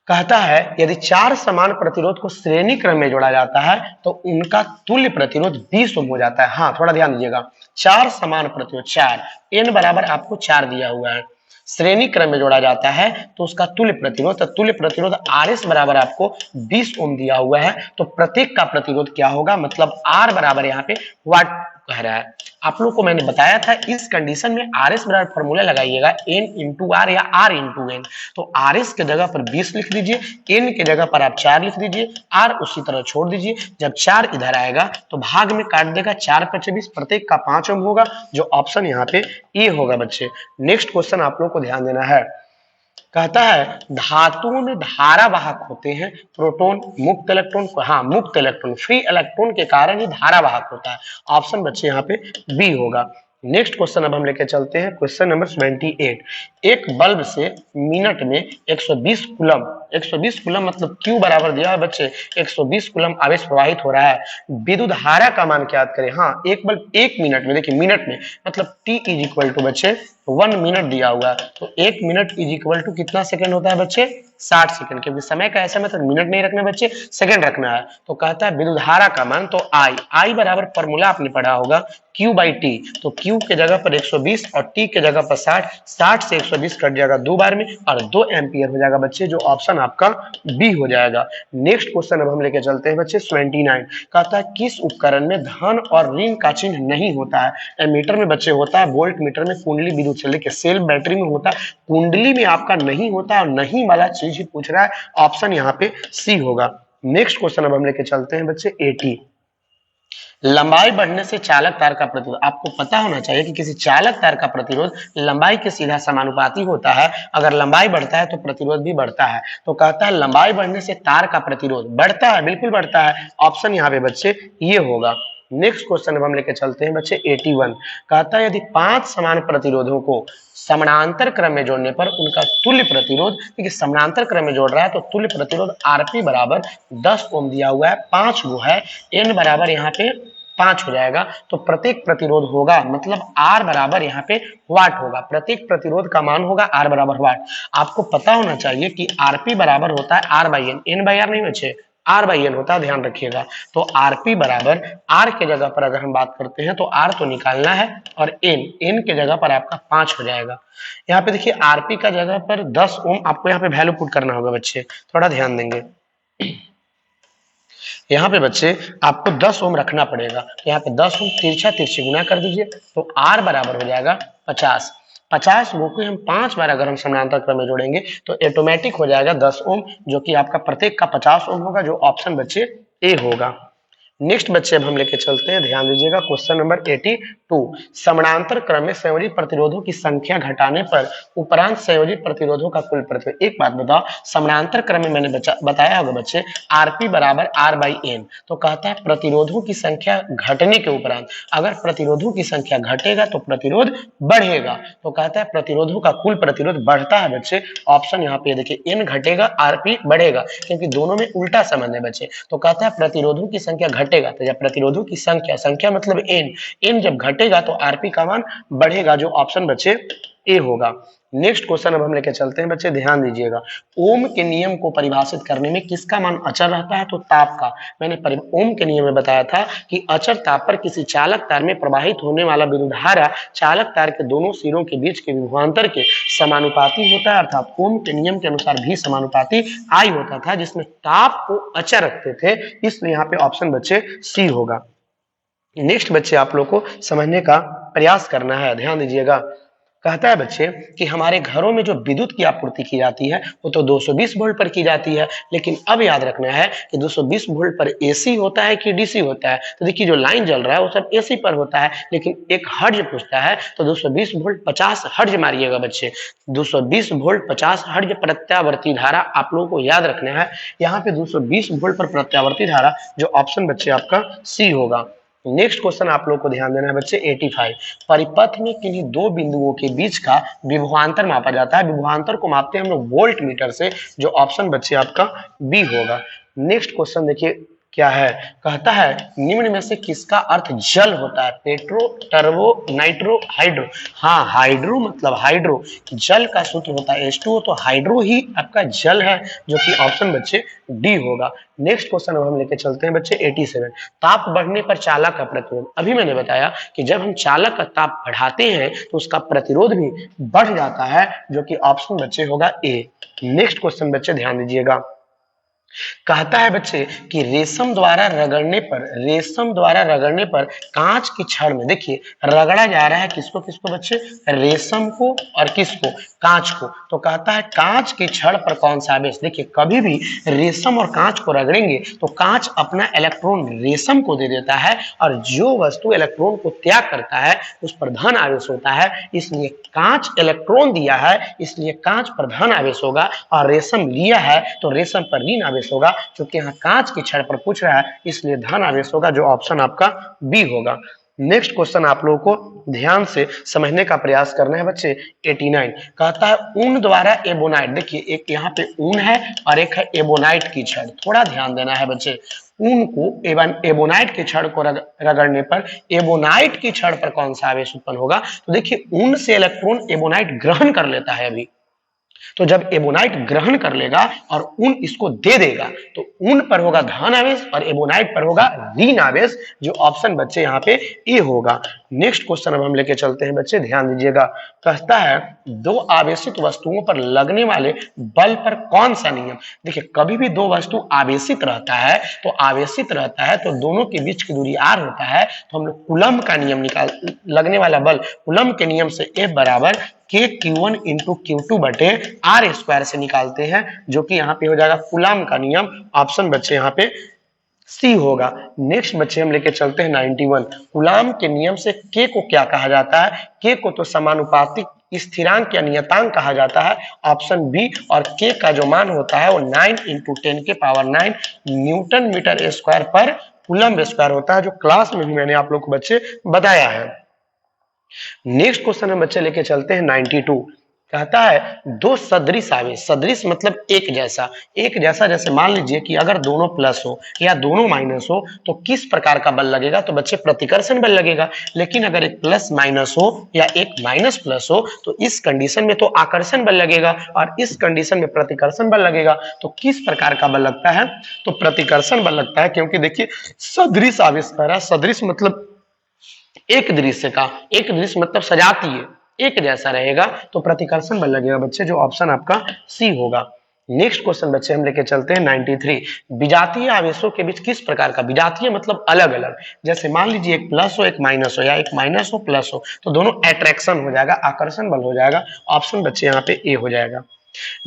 कहता है यदि चार समान प्रतिरोध को श्रेणी क्रम में जोड़ा जाता है तो उनका तुल्य प्रतिरोध 20 ओम हो जाता है। हाँ थोड़ा ध्यान दीजिएगा, चार समान प्रतिरोध, चार n बराबर आपको 4 दिया हुआ है, श्रेणी क्रम में जोड़ा जाता है तो उसका तुल्य प्रतिरोध, तो तुल्य प्रतिरोध RS बराबर आपको 20 ओम दिया हुआ है, तो प्रत्येक का प्रतिरोध क्या होगा, मतलब R बराबर यहाँ पे वाट कह रहा है। आप लोग को मैंने बताया था इस कंडीशन में RS बराबर फॉर्मूला लगाइएगा N इंटू R या R इंटू N। तो RS के जगह पर 20 लिख दीजिए, N के जगह पर आप 4 लिख दीजिए, R उसी तरह छोड़ दीजिए। जब 4 इधर आएगा तो भाग में काट देगा, 4 × 24, प्रत्येक का 5 ओम होगा, जो ऑप्शन यहाँ पे ए होगा बच्चे। नेक्स्ट क्वेश्चन आप लोग को ध्यान देना है, कहता है धातुओं में धारा वाहक होते हैं प्रोटॉन, मुक्त इलेक्ट्रॉन, हाँ मुक्त इलेक्ट्रॉन, फ्री इलेक्ट्रॉन के कारण ही धारा वाहक होता है। ऑप्शन बच्चे यहाँ पे बी होगा। नेक्स्ट क्वेश्चन अब हम लेके चलते हैं क्वेश्चन नंबर 28, एक बल्ब से मिनट में 120 कूलम, 120 कूलम मतलब Q बराबर दिया है बच्चे, 120 कूलम आवेश प्रवाहित हो रहा है, विद्युत धारा का मान ज्ञात करें। हाँ एक बल्ब 1 मिनट में, देखिए मिनट में मतलब T इज इक्वल टू बच्चे 1 मिनट दिया हुआ है, तो 1 मिनट इज इक्वल टू कितना सेकंड होता है बच्चे, 60 सेकंड, क्योंकि समय का ऐसा मतलब मिनट नहीं रखना बच्चे, सेकंड रखना है। तो कहता है विद्युत धारा का मान, तो I बराबर फॉर्मूला आपने पढ़ा होगा Q/T, तो Q के जगह पर 120 और T के जगह पर 60, 60 से 120 कट जाएगा 2 बार में और 2 एम्पियर हो जाएगा बच्चे, जो ऑप्शन आपका बी हो जाएगा। नेक्स्ट क्वेश्चन अब हम लेके चलते हैं बच्चे 29, कहता है किस उपकरण में धन और ऋण का चिन्ह नहीं होता है। एमीटर में बच्चे होता है, वोल्ट मीटर में कुंडली विद्युत से लेके सेल बैटरी में होता है, कुंडली में आपका नहीं होता है, और नहीं वाला चीज ही पूछ रहा है, ऑप्शन यहाँ पे सी होगा। नेक्स्ट क्वेश्चन अब हम लेके चलते हैं बच्चे 80, लंबाई बढ़ने से चालक तार का प्रतिरोध। आपको पता होना चाहिए कि किसी चालक तार का प्रतिरोध लंबाई के सीधा समानुपाती होता है, अगर लंबाई बढ़ता है तो प्रतिरोध भी बढ़ता है। तो कहता है लंबाई बढ़ने से तार का प्रतिरोध बढ़ता है, बिल्कुल बढ़ता है, ऑप्शन यहाँ पे बच्चे ये होगा। नेक्स्ट क्वेश्चन अब हम लेके चलते हैं बच्चे 81, कहता है यदि 5 समान प्रतिरोधों को समानांतर क्रम में जोड़ने पर उनका तुल्य प्रतिरोध, देखिए समानांतर क्रम में जोड़ रहा है तो तुल्य प्रतिरोध Rp बराबर 10 ओम दिया हुआ है, 5 वो है, N बराबर यहाँ पे 5 हो जाएगा, तो प्रत्येक प्रतिरोध होगा मतलब R बराबर यहाँ पे वाट होगा, प्रत्येक प्रतिरोध का मान होगा R बराबर वाट। आपको पता होना चाहिए कि Rp बराबर होता है R/N, N/R नहीं बच्चे, R/N होता है, ध्यान रखिएगा। तो Rp बराबर R के जगह पर अगर हम बात करते हैं तो R तो निकालना है, और N के जगह पर आपका 5 हो जाएगा। यहाँ पे देखिए Rp का जगह पर 10 ओम आपको यहाँ पे वैल्यू पुट करना होगा बच्चे, थोड़ा ध्यान देंगे। यहाँ पे बच्चे आपको 10 ओम रखना पड़ेगा, तो यहाँ पे 10 ओम तिरछा तिरछी गुना कर दीजिए, तो R बराबर हो जाएगा 50, 50 को हम 5 बार अगर हम समानांतर क्रम में जोड़ेंगे तो ऑटोमेटिक हो जाएगा 10 ओम, जो कि आपका प्रत्येक का 50 ओम होगा, जो ऑप्शन बच्चे ए होगा। नेक्स्ट बच्चे अब हम लेके चलते हैं, ध्यान दीजिएगा क्वेश्चन नंबर 82, समानांतर क्रम में संयोजी प्रतिरोधों की संख्या घटाने पर उपरांत संयोजी प्रतिरोधों का कुल प्रतिरोध। एक बात बताओ, समानांतर क्रम में मैंने बताया होगा बच्चे Rp बराबर R/N, तो कहता है प्रतिरोधों की संख्या घटने के उपरांत, अगर प्रतिरोधों की संख्या घटेगा तो प्रतिरोध बढ़ेगा, तो कहता है प्रतिरोधों का कुल प्रतिरोध बढ़ता है बच्चे, ऑप्शन यहाँ पे देखिए N घटेगा Rp बढ़ेगा, क्योंकि दोनों में उल्टा संबंध है बच्चे। तो कहता है प्रतिरोधों की संख्या घटेगा, तो जब प्रतिरोधों की संख्या मतलब n जब घटेगा तो Rp का मान बढ़ेगा, जो ऑप्शन बचे ए होगा। नेक्स्ट क्वेश्चन अब हम लेके चलते हैं बच्चे, ध्यान दीजिएगा। ओम के नियम को परिभाषित करने में किसका मान अचर रहता है? तो ताप का। मैंने ओम के नियम में बताया था कि अचर ताप पर किसी चालक तार में प्रवाहित होने वाला विद्युत धारा चालक तार के दोनों सिरों के बीच के विभवांतर के समानुपाती होता है, अर्थात ओम के नियम के अनुसार भी समानुपाती आई होता था, जिसमें ताप को अचर रखते थे, इसलिए यहाँ पे ऑप्शन बच्चे सी होगा। नेक्स्ट बच्चे आप लोग को समझने का प्रयास करना है, ध्यान दीजिएगा। कहता है बच्चे कि हमारे घरों में जो विद्युत की आपूर्ति की जाती है वो तो 220 वोल्ट पर की जाती है, लेकिन अब याद रखना है कि 220 वोल्ट पर एसी होता है कि डीसी होता है। तो देखिए जो लाइन जल रहा है वो सब एसी पर होता है, लेकिन एक हर्ज पूछता है तो 220 वोल्ट 50 हर्ज मारिएगा बच्चे। 220 वोल्ट 50 हर्ज प्रत्यावर्ती धारा आप लोगों को याद रखना है। यहाँ पे 220 वोल्ट पर प्रत्यावर्ती धारा, जो ऑप्शन बच्चे आपका सी होगा। नेक्स्ट क्वेश्चन आप लोग को ध्यान देना है बच्चे 85। परिपथ में किन्हीं दो बिंदुओं के बीच का विभवांतर मापा जाता है। विभवांतर को मापते हैं हम लोग वोल्ट मीटर से, जो ऑप्शन बच्चे आपका बी होगा। नेक्स्ट क्वेश्चन देखिए क्या है, कहता है निम्न में से किसका अर्थ जल होता है? Petro, turbo, nitro, hydro. हाँ, हाइड्रो मतलब हाइड्रो, जल का सूत्र होता है H2O, तो हाइड्रो ही आपका जल है, जो कि ऑप्शन बच्चे डी होगा। नेक्स्ट क्वेश्चन अब हम लेके चलते हैं बच्चे 87। ताप बढ़ने पर चालक का प्रतिरोध। अभी मैंने बताया कि जब हम चालक का ताप बढ़ाते हैं तो उसका प्रतिरोध भी बढ़ जाता है, जो कि ऑप्शन बच्चे होगा ए। नेक्स्ट क्वेश्चन बच्चे ध्यान दीजिएगा। कहता है बच्चे कि रेशम द्वारा रगड़ने पर कांच की छड़ में, देखिए रगड़ा जा रहा है किसको किसको बच्चे? रेशम को और किसको? कांच को। तो कहता है कांच की छड़ पर कौन सा आवेश? देखिए कभी भी रेशम और कांच को रगड़ेंगे तो कांच अपना इलेक्ट्रॉन रेशम को दे देता है, और जो वस्तु इलेक्ट्रॉन को त्याग करता है उस पर धन आवेश होता है, इसलिए कांच इलेक्ट्रॉन दिया है इसलिए कांच पर धन आवेश होगा, और रेशम लिया है तो रेशम पर ऋण आवेश होगा। क्योंकि यहाँ कांच की छड़ पर पूछ रहा है इसलिए धन आवेश होगा, जो ऑप्शन आपका बी होगा। नेक्स्ट क्वेश्चन आप लोगों को ध्यान से समझने का प्रयास करना है बच्चे 89। कहता है ऊन द्वारा एबोनाइट, देखिए एक यहाँ पे ऊन है और एक है एबोनाइट की छड़, थोड़ा ध्यान देना है बच्चे। ऊन को एबोनाइट की छड़ को रगड़ने पर एबोनाइट की छड़ पर कौन सा आवेश उत्पन्न होगा? तो देखिए ऊन से इलेक्ट्रॉन एबोनाइट ग्रहण कर लेता है अभी, तो जब एबोनाइट ग्रहण कर लेगा और ऊन इसको दे देगा तो ऊन पर होगा धन आवेश और एबोनाइट पर होगा ऋण आवेश, जो ऑप्शन बच्चे यहाँ पे ए होगा। नेक्स्ट क्वेश्चन अब हम लेके चलते हैं बच्चे, ध्यान दीजिएगा। कहता है दो आवेशित वस्तुओं पर लगने वाले बल पर कौन सा नियम? देखिए कभी भी दो वस्तु आवेशित रहता है तो दोनों के बीच की दूरी r होता है, तो हम लोग कूलम का नियम निकाल, लगने वाला बल कूलम के नियम से F बराबर K(Q1 × Q2 बटे R स्क्वायर से निकालते हैं, जो कि यहाँ पे हो जाएगा कूलम का नियम, ऑप्शन बच्चे यहाँ पे सी होगा। नेक्स्ट बच्चे हम लेके चलते हैं 91। कूलम के नियम से K को क्या कहा जाता है? K को तो समानुपातिक स्थिरांक या नियतांक कहा जाता है, ऑप्शन बी। और K का जो मान होता है वो 9 × 10⁹ न्यूटन मीटर स्क्वायर पर कूलम स्क्वायर होता है, जो क्लास में भी मैंने आप लोग को बच्चे बताया है। नेक्स्ट क्वेश्चन हम बच्चे लेके चलते हैं 92। कहता है दो सदृश आवेश, सदृश मतलब एक जैसा, जैसे मान लीजिए कि अगर दोनों प्लस हो या दोनों माइनस हो तो किस प्रकार का बल लगेगा? तो बच्चे प्रतिकर्षण बल लगेगा। लेकिन अगर एक प्लस माइनस हो या एक माइनस प्लस हो तो इस कंडीशन में तो आकर्षण बल लगेगा और इस कंडीशन में प्रतिकर्षण बल लगेगा। तो किस प्रकार का बल लगता है? तो प्रतिकर्षण बल लगता है, क्योंकि देखिए सदृश आवेश कह रहा है, सदृश मतलब एक दृश्य का, एक दृश्य मतलब सजातीय, एक जैसा रहेगा, तो प्रतिकर्षण बल लगेगा बच्चे, जो ऑप्शन आपका सी होगा। नेक्स्ट क्वेश्चन बच्चे हम लेके चलते हैं 93। विजातीय आवेशों के बीच किस प्रकार का, विजातीय मतलब अलग अलग, जैसे मान लीजिए एक प्लस हो एक माइनस हो या एक माइनस हो प्लस हो, तो दोनों अट्रैक्शन हो जाएगा, आकर्षण बल हो जाएगा, ऑप्शन बच्चे यहाँ पे ए हो जाएगा।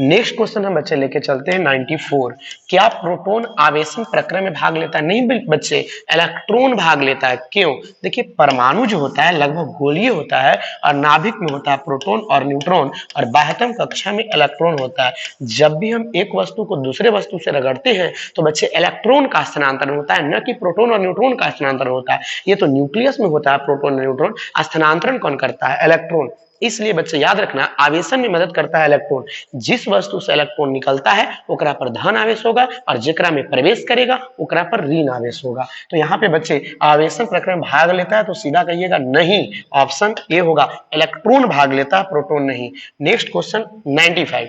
नेक्स्ट क्वेश्चन हम बच्चे लेके चलते हैं 94। क्या प्रोटॉन आवेशन प्रक्रिया में भाग लेता है? नहीं बच्चे, इलेक्ट्रॉन भाग लेता है। क्यों? देखिए परमाणु जो होता है लगभग गोलीय होता है और नाभिक में होता है प्रोटॉन और न्यूट्रॉन और बाह्यतम कक्षा में इलेक्ट्रॉन होता है। जब भी हम एक वस्तु को दूसरे वस्तु से रगड़ते हैं तो बच्चे इलेक्ट्रॉन का स्थानांतरण होता है, न कि प्रोटॉन और न्यूट्रॉन का स्थानांतरण होता है। ये तो न्यूक्लियस में होता है प्रोटॉन और न्यूट्रॉन, स्थानांतरण कौन करता है? इलेक्ट्रॉन। इसलिए बच्चे याद रखना, आवेशन में मदद करता है इलेक्ट्रॉन। जिस वस्तु से इलेक्ट्रॉन निकलता है ओकरा पर धन आवेश होगा और जेकरा में प्रवेश करेगा ओकरा पर ऋण आवेश होगा। तो यहाँ पे बच्चे आवेशन प्रक्रिया में भाग लेता है तो सीधा कहिएगा नहीं, ऑप्शन ए होगा, इलेक्ट्रॉन भाग लेता है, प्रोटॉन नहीं। नेक्स्ट क्वेश्चन 95,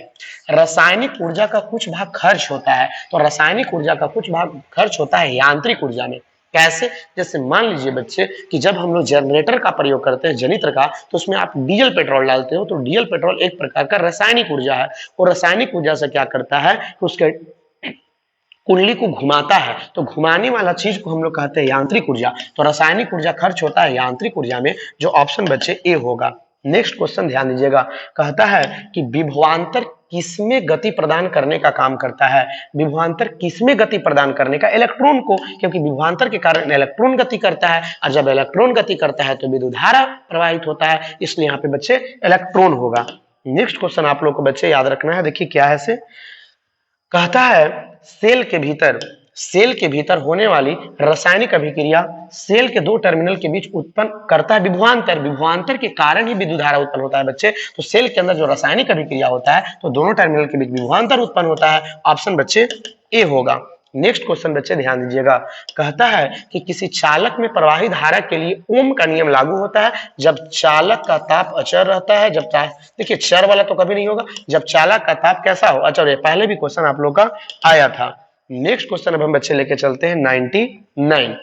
रासायनिक ऊर्जा का कुछ भाग खर्च होता है। तो रासायनिक ऊर्जा का कुछ भाग खर्च होता है यांत्रिक ऊर्जा में। कैसे? जैसे मान लीजिए बच्चे कि जब हम लोग जनरेटर का प्रयोग करते हैं, जनित्र का, तो उसमें आप डीजल पेट्रोल डालते हो, तो डीजल पेट्रोल एक प्रकार का रासायनिक ऊर्जा है। और रासायनिक ऊर्जा से क्या करता है कि उसके कुंडली को घुमाता है, तो घुमाने वाला चीज को हम लोग कहते हैं यांत्रिक ऊर्जा। तो रासायनिक ऊर्जा खर्च होता है यांत्रिक ऊर्जा में, जो ऑप्शन बच्चे ए होगा। नेक्स्ट क्वेश्चन ध्यान दीजिएगा, कहता है कि विभवांतर किसमें गति प्रदान करने का काम करता है। विभवांतर किसमें गति प्रदान करने का? इलेक्ट्रॉन को, क्योंकि विभवांतर के कारण इलेक्ट्रॉन गति करता है, और जब इलेक्ट्रॉन गति करता है तो विद्युत धारा प्रवाहित होता है, इसलिए यहाँ पे बच्चे इलेक्ट्रॉन होगा। नेक्स्ट क्वेश्चन आप लोग को बच्चे याद रखना है, देखिए क्या है से, कहता है सेल के भीतर होने वाली रासायनिक अभिक्रिया सेल के दो टर्मिनल के बीच उत्पन्न करता है विभवांतर। विभवांतर के कारण ही विद्युत धारा उत्पन्न होता है बच्चे। तो सेल के अंदर जो रासायनिक अभिक्रिया होता है तो दोनों टर्मिनल के बीच विभवांतर उत्पन्न होता है, ऑप्शन बच्चे ए होगा। नेक्स्ट क्वेश्चन बच्चे ध्यान दीजिएगा, कहता है कि किसी चालक में प्रवाहित धारा के लिए ओम का नियम लागू होता है जब चालक का ताप अचर रहता है। जब देखिए चर वाला तो कभी नहीं होगा, जब चालक का ताप कैसा हो, अचर। पहले भी क्वेश्चन आप लोग का आया था। नेक्स्ट क्वेश्चन अब हम बच्चे लेके चलते हैं 99,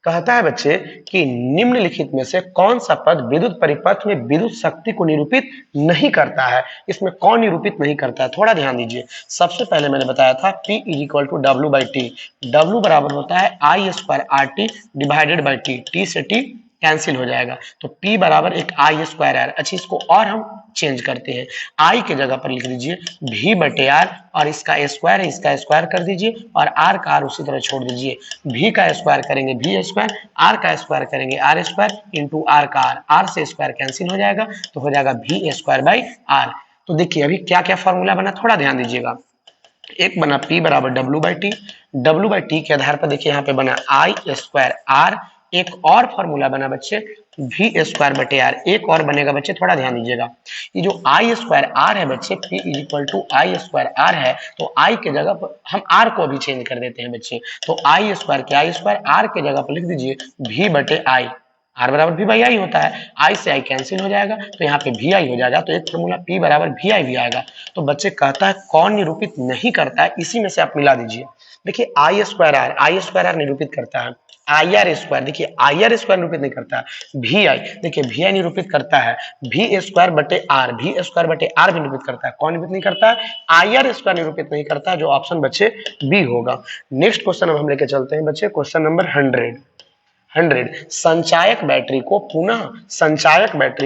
कहता है बच्चे कि निम्नलिखित में से कौन सा पद विद्युत परिपथ में विद्युत शक्ति को निरूपित नहीं करता है। इसमें कौन निरूपित नहीं करता है, थोड़ा ध्यान दीजिए। सबसे पहले मैंने बताया था P equal to W by T, W बराबर होता है I square R T divided by T, T से टी कैंसिल हो जाएगा, तो P बराबर एक आई स्क्वायर आर। अच्छा, इसको और हम चेंज करते हैं, आई के जगह पर लिख दीजिए V बटे आर, और इसका स्क्वायर है, इसका स्क्वायर कर दीजिए, और आर का आर उसी तरह छोड़ दीजिए। V का स्क्वायर करेंगे V स्क्वायर, आर का स्क्वायर करेंगे आर स्क्वायर इंटू आर का आर, आर से स्क्वायर कैंसिल हो जाएगा, तो हो जाएगा V स्क्वायर बाई आर। तो देखिए अभी क्या क्या फॉर्मूला बना, थोड़ा ध्यान दीजिएगा। एक बना P बराबर W by T, W by T के आधार पर देखिए यहाँ पे बना आई स्क्वायर आर। एक और फॉर्मूला बना बच्चे V स्क्वायर बटे आर, एक और बनेगा बच्चे, थोड़ा ध्यान दीजिएगा। ये जो आई स्क्वायर आर है बच्चे, P equal to I square R है, तो आई के जगह पर हम आर को अभी चेंज कर देते हैं बच्चे। तो आई स्क्वायर के आई स्क्वायर, आर के जगह पर लिख दीजिए V बटे आई, आर बराबर V बाई आई होता है, आई से आई कैंसिल हो जाएगा, तो यहाँ पे V आई हो जाएगा, तो एक फॉर्मूला P बराबर V आई भी आएगा। तो बच्चे कहता है कौन निरूपित नहीं करता है, इसी में से आप मिला दीजिए। देखिए आई स्क्वायर आर निरूपित करता है, आई आर स्क्वायर, देखिए आई आर स्क्वायर निरूपित नहीं करता है, वी आई, देखिए वी आई निरूपित करता है, वी स्क्वायर बटे आर, वी स्क्वायर बटे आर भी निरूपित करता है। कौन निरूपित नहीं करता है? आई आर स्क्वायर निरूपित नहीं करता है, जो ऑप्शन बच्चे बी होगा। नेक्स्ट क्वेश्चन अब हम लेके चलते हैं बच्चे, क्वेश्चन नंबर 100। संचायक बैटरी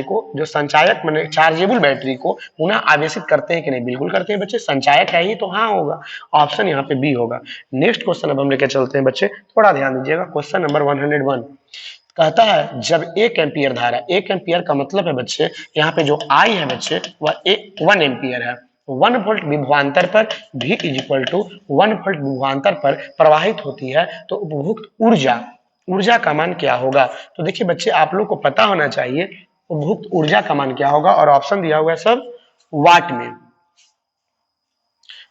को जो संचायक माने चार्जेबल बैटरी को पुनः आवेशित करते हैं कि नहीं? बिल्कुल करते हैं बच्चे, संचायक है ही तो हाँ होगा, ऑप्शन यहाँ पे बी होगा। नेक्स्ट क्वेश्चन अब हम लेके चलते हैं बच्चे, थोड़ा ध्यान दीजिएगा। क्वेश्चन नंबर 101 कहता है जब 1 एम्पियर धारा, 1 एम्पियर का मतलब है बच्चे यहाँ पे जो आई है बच्चे वह 1 एम्पियर है, 1 वोल्ट विभवांतर पर V इक्वल टू 1 वोल्ट विभवांतर पर प्रवाहित होती है, तो उपभोक्त ऊर्जा का मान क्या होगा? तो देखिए बच्चे आप लोग को पता होना चाहिए उपभोक्त ऊर्जा का मान क्या होगा, और ऑप्शन दिया हुआ है सब वाट में।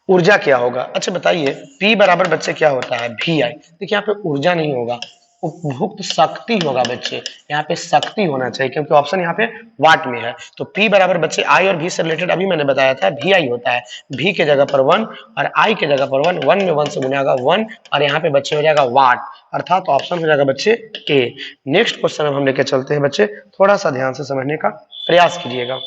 ऊर्जा क्या होगा? अच्छा बताइए, P बराबर बच्चे क्या होता है? VI। देखिए यहाँ पे ऊर्जा नहीं होगा, उपभोक्त शक्ति होगा बच्चे, यहाँ पे शक्ति होना चाहिए क्योंकि ऑप्शन यहाँ पे वाट में है। तो P बराबर बच्चे I और V से रिलेटेड अभी मैंने बताया था VI होता है, V के जगह पर 1 और I के जगह पर 1, 1 में 1 से गुना 1 और यहाँ पे बच्चे हो जाएगा वाट, अर्थात तो ऑप्शन हो जाएगा बच्चे A। नेक्स्ट क्वेश्चन अब हम लेके चलते हैं बच्चे, थोड़ा सा ध्यान से समझने का प्रयास कीजिएगा।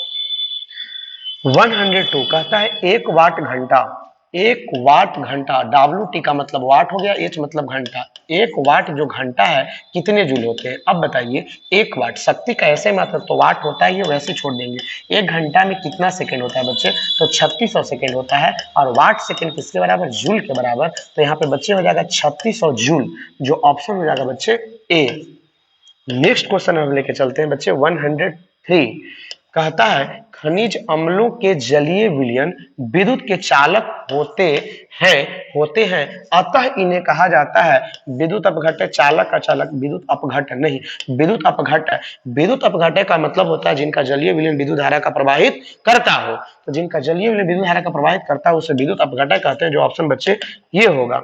102 कहता है 1 वाट घंटा, 1 वाट घंटा, WT का मतलब वाट हो गया, H मतलब घंटा। 1 वाट जो घंटा है कितने जूल होते हैं? अब बताइए 1 वाट शक्ति का ऐसे मतलब तो वाट होता है, ये वैसे छोड़ देंगे। 1 घंटा में कितना सेकंड होता है बच्चे? तो 3600 सेकंड होता है, और वाट सेकंड किसके बराबर? जूल के बराबर। तो यहाँ पे बच्चे हो जाएगा 3600 जूल, जो ऑप्शन हो जाएगा बच्चे ए। नेक्स्ट क्वेश्चन हम लेके चलते हैं बच्चे 103 कहता है खनिज अम्लों के जलीय विलयन विद्युत के चालक होते हैं, अतः इन्हें कहा जाता है विद्युत अपघट्य। चालक का चालक, विद्युत अपघट्य नहीं, विद्युत अपघट्य। विद्युत अपघट्य का मतलब होता है जिनका जलीय विलयन विद्युत धारा का प्रवाहित करता हो। तो जिनका जलीय विलयन विद्युत धारा का प्रवाहित करता है उसे विद्युत अपघट्य कहते हैं, जो ऑप्शन बच्चे ये होगा।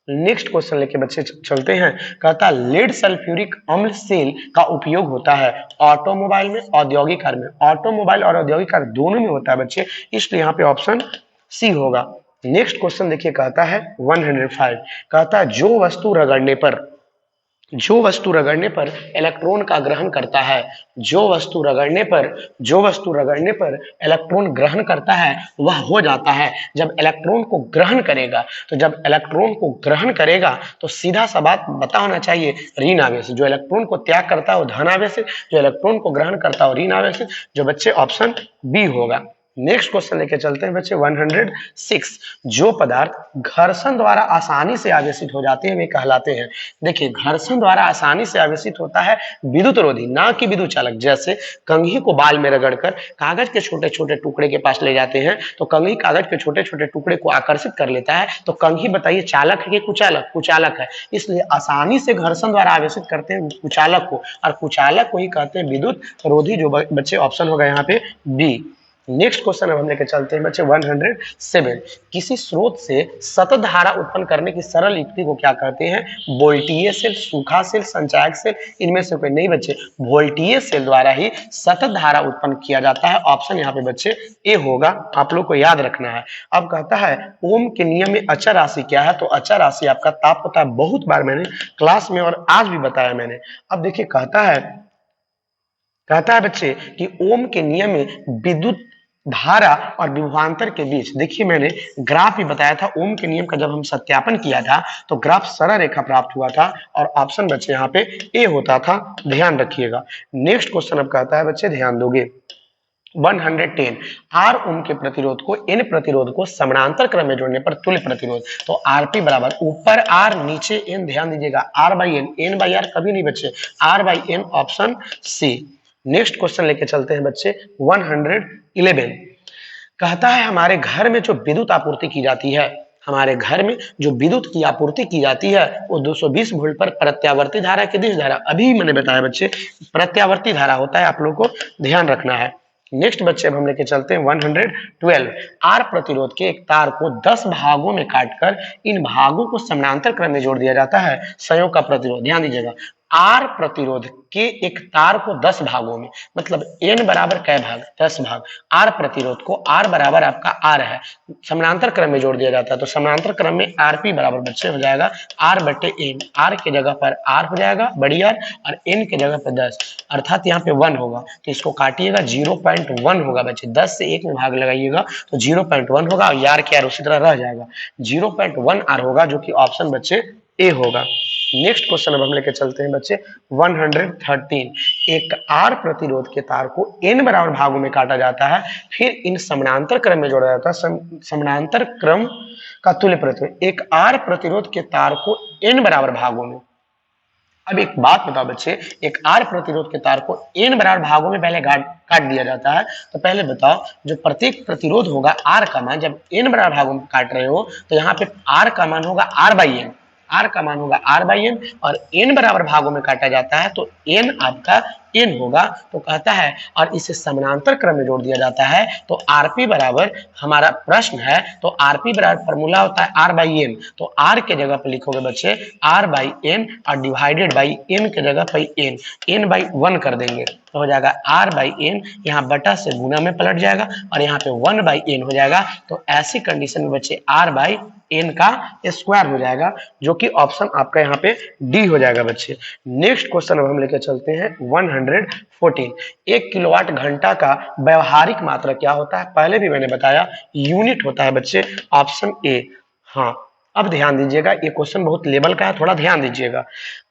नेक्स्ट क्वेश्चन लेके बच्चे चलते हैं। कहता है लेड सल्फ्यूरिक अम्ल सेल का उपयोग होता है ऑटोमोबाइल में, औद्योगिक कार्य में। ऑटोमोबाइल और औद्योगिक कार्य दोनों में होता है बच्चे, इसलिए यहाँ पे ऑप्शन सी होगा। नेक्स्ट क्वेश्चन देखिए, कहता है 105, कहता है जो वस्तु रगड़ने पर इलेक्ट्रॉन का ग्रहण करता है, जो वस्तु रगड़ने पर इलेक्ट्रॉन ग्रहण करता है वह हो जाता है जब इलेक्ट्रॉन को ग्रहण करेगा। तो जब इलेक्ट्रॉन को ग्रहण करेगा तो सीधा सा बात पता होना चाहिए, ऋण आवेश। जो इलेक्ट्रॉन को त्याग करता है वो धन आवेश है, जो इलेक्ट्रॉन को ग्रहण करता है वो ऋण आवेश है, जो बच्चे ऑप्शन बी होगा। नेक्स्ट क्वेश्चन लेके चलते हैं बच्चे 106, जो पदार्थ घर्षण द्वारा आसानी से आवेशित हो जाते हैं वे कहलाते हैं। देखिए, घर्षण द्वारा आसानी से आवेशित होता है विद्युत रोधी, ना कि विद्युत चालक। जैसे कंघी को बाल में रगड़कर कागज के छोटे छोटे टुकड़े के पास ले जाते हैं तो कंघी कागज के छोटे छोटे टुकड़े को आकर्षित कर लेता है, तो कंघी बताइए चालक है कि कुचालक? कुचालक है। इसलिए आसानी से घर्षण द्वारा आवेशित करते हैं कुचालक को, और कुचालक को ही कहते हैं विद्युत रोधी, जो बच्चे ऑप्शन होगा यहाँ पे बी। नेक्स्ट क्वेश्चन अब हम लेके चलते हैं बच्चे 107, किसी स्रोत से सतत धारा उत्पन्न करने की सरल युक्ति को क्या कहते हैं? वोल्टीय सेल, सूखा सेल, संचायक सेल, इनमें से कोई नहीं बच्चे। वोल्टीय सेल द्वारा ही सतत धारा उत्पन्न किया जाता है, ऑप्शन यहाँ पे बच्चे ए होगा, आप लोग को याद रखना है। अब कहता है ओम के नियम में अचर राशि क्या है? तो अचर राशि आपका ताप होता है, बहुत बार मैंने क्लास में और आज भी बताया मैंने। अब देखिए, कहता है बच्चे कि ओम के नियम में विद्युत धारा और विभवांतर के बीच, देखिए मैंने ग्राफ भी बताया था ओम के नियम का, जब हम सत्यापन किया था तो ग्राफ सरल रेखा प्राप्त हुआ था, और ऑप्शन बच्चे यहाँ पे ए होता था, ध्यान रखिएगा। नेक्स्ट क्वेश्चन अब कहता है बच्चे, ध्यान दोगे 110, आर ओम के प्रतिरोध को एन प्रतिरोध को समानांतर क्रम में जोड़ने पर तुल्य प्रतिरोध। तो आरपी बराबर ऊपर आर नीचे एन, ध्यान दीजिएगा, R by N, N by R कभी नहीं बच्चे, R by N, option C. Next question लेके चलते हैं बच्चे 111, कहता है हमारे घर में जो विद्युत आपूर्ति की जाती है, हमारे घर में जो विद्युत की आपूर्ति की जाती है वो 220 वोल्ट पर प्रत्यावर्ती धारा की दिश धारा, अभी मैंने बताया बच्चे प्रत्यावर्ती धारा होता है, आप लोगों को ध्यान रखना है। नेक्स्ट बच्चे अब हम लेके चलते हैं 112, आर प्रतिरोध के एक तार को 10 भागों में काटकर इन भागों को समानांतर क्रम में जोड़ दिया जाता है संयोग का प्रतिरोध। ध्यान दीजिएगा, आर प्रतिरोध के एक तार को 10 भागों में, मतलब एन बराबर कै भाग? 10 भाग। आर प्रतिरोध को, आर बराबर आपका आर है, समानांतर क्रम में जोड़ दिया जाता है, तो समानांतर क्रम में आरपी बराबर बच्चे हो जाएगा आर बटे एन। आर के जगह पर आर हो जाएगा बड़ी आर, और एन के जगह पर 10, अर्थात यहाँ पे 1 होगा, तो इसको काटिएगा 0.1 होगा बच्चे, 10 से 1 में भाग लगाइएगा तो 0.1 होगा, और यार के यार उसी तरह रह जाएगा, 0.1 आर होगा, जो कि ऑप्शन बच्चे ए होगा। नेक्स्ट क्वेश्चन अब हम लेके चलते हैं बच्चे 113, एक आर प्रतिरोध के तार को एन बराबर भागों में काटा जाता है, फिर इन समानांतर क्रम में जोड़ा जाता है, समानांतर क्रम का तुल्य प्रतिरोध। एक आर प्रतिरोध के तार को एन बराबर भागों में, अब एक बात बताओ बच्चे, एक आर प्रतिरोध के तार को एन बराबर भागों में पहले काट दिया जाता है, तो पहले बताओ जो प्रत्येक प्रतिरोध होगा आर का मान, जब एन बराबर भागों में काट रहे हो तो यहाँ पे आर का मान होगा आर बाई एन, आर का मान होगा आर बाई एन, और एन बराबर भागों में काटा जाता है तो एन आपका एन होगा। तो कहता है और इसे समानांतर क्रम में जोड़ दिया जाता है, तो आरपी बराबर, हमारा प्रश्न है तो आरपी बराबर फॉर्मूला होता है आर बाई एन, तो आर के जगह पर लिखोगे बच्चे आर बाई एन, और डिवाइडेड बाई एन के जगह पर एन, एन बाई 1 कर देंगे तो हो जाएगा आर बाई एन, यहाँ बटा से गुना में पलट जाएगा, और यहाँ पे 1 बाई एन हो जाएगा। तो ऐसी कंडीशन में बच्चे आर बाई एन का स्क्वायर हो जाएगा, जो कि ऑप्शन आपका यहाँ पे डी हो जाएगा बच्चे। नेक्स्ट क्वेश्चन अब हम लेकर चलते हैं 114, 1 किलोवाट घंटा का व्यवहारिक मात्रा क्या होता है? पहले भी मैंने बताया यूनिट होता है बच्चे, ऑप्शन ए। हाँ, अब ध्यान दीजिएगा, ये क्वेश्चन बहुत लेवल का है, थोड़ा ध्यान दीजिएगा।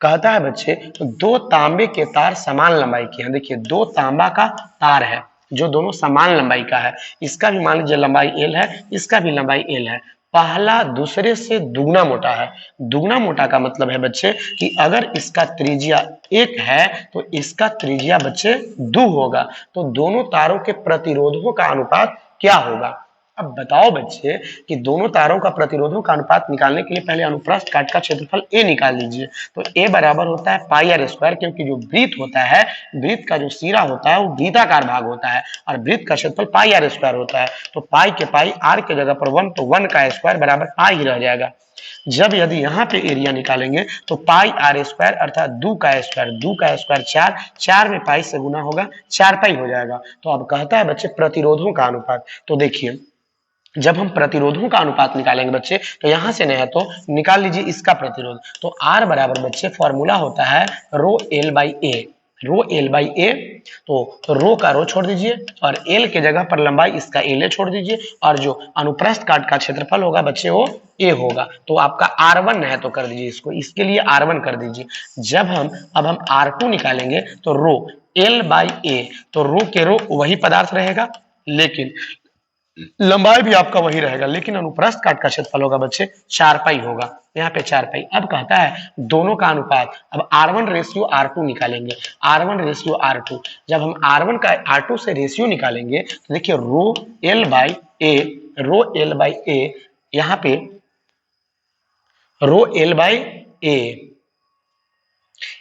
कहता है बच्चे तो 2 तांबे के तार समान लंबाई के हैं, देखिए 2 तांबा का तार है जो दोनों समान लंबाई का है, इसका भी मान लीजिए लंबाई एल है, इसका भी लंबाई एल है, पहला दूसरे से दुगना मोटा है। दुगना मोटा का मतलब है बच्चे कि अगर इसका त्रिज्या 1 है तो इसका त्रिज्या बच्चे 2 होगा। तो दोनों तारों के प्रतिरोधों का अनुपात क्या होगा? अब बताओ बच्चे कि दोनों तारों का प्रतिरोधों का अनुपात निकालने के लिए पहले अनुप्रस्थ काट का क्षेत्रफल ए निकाल लीजिए। तो ए बराबर होता है पाई आर स्क्वायर, क्योंकि जो वृत्त होता है, वृत्त का जो सिरा होता है वो वृत्ताकार भाग होता है और वृत्त का क्षेत्रफल पाई आर स्क्वायर होता है। तो पाई के पाई आर के जगह पर 1, तो 1 का स्क्वायर बराबर पाई ही रह जाएगा। जब यदि यहाँ पे एरिया निकालेंगे तो पाई आर स्क्वायर अर्थात 2 का स्क्वायर 4, 4 में पाई से गुना होगा 4 पाई हो जाएगा। तो अब कहता है बच्चे प्रतिरोधों का अनुपात। तो देखिए जब हम प्रतिरोधों का अनुपात निकालेंगे बच्चे तो यहां से नहीं तो निकाल लीजिए इसका प्रतिरोध। तो R बराबर बच्चे फॉर्मूला होता है rho L by A. Rho L by A, तो रो का रो छोड़ दीजिए और एल के जगह पर लंबाई इसका एल छोड़ दीजिए और जो अनुप्रस्थ काट का क्षेत्रफल होगा बच्चे वो ए होगा। तो आपका R1 है तो कर दीजिए इसको, इसके लिए R1 कर दीजिए। जब अब हम R2 निकालेंगे तो रो एल बाई ए, तो रो के रो वही पदार्थ रहेगा लेकिन लंबाई भी आपका वही रहेगा, लेकिन अनुप्रस्थ काट का क्षेत्रफल होगा बच्चे 4 पाई होगा। यहाँ पे 4 पाई। अब कहता है दोनों का अनुपात। अब R1 रेशियो R2 निकालेंगे। R1 रेशियो R2, जब हम R1 का R2 से रेशियो निकालेंगे तो देखिए रो एल बाई ए, यहाँ पे रो एल बाई ए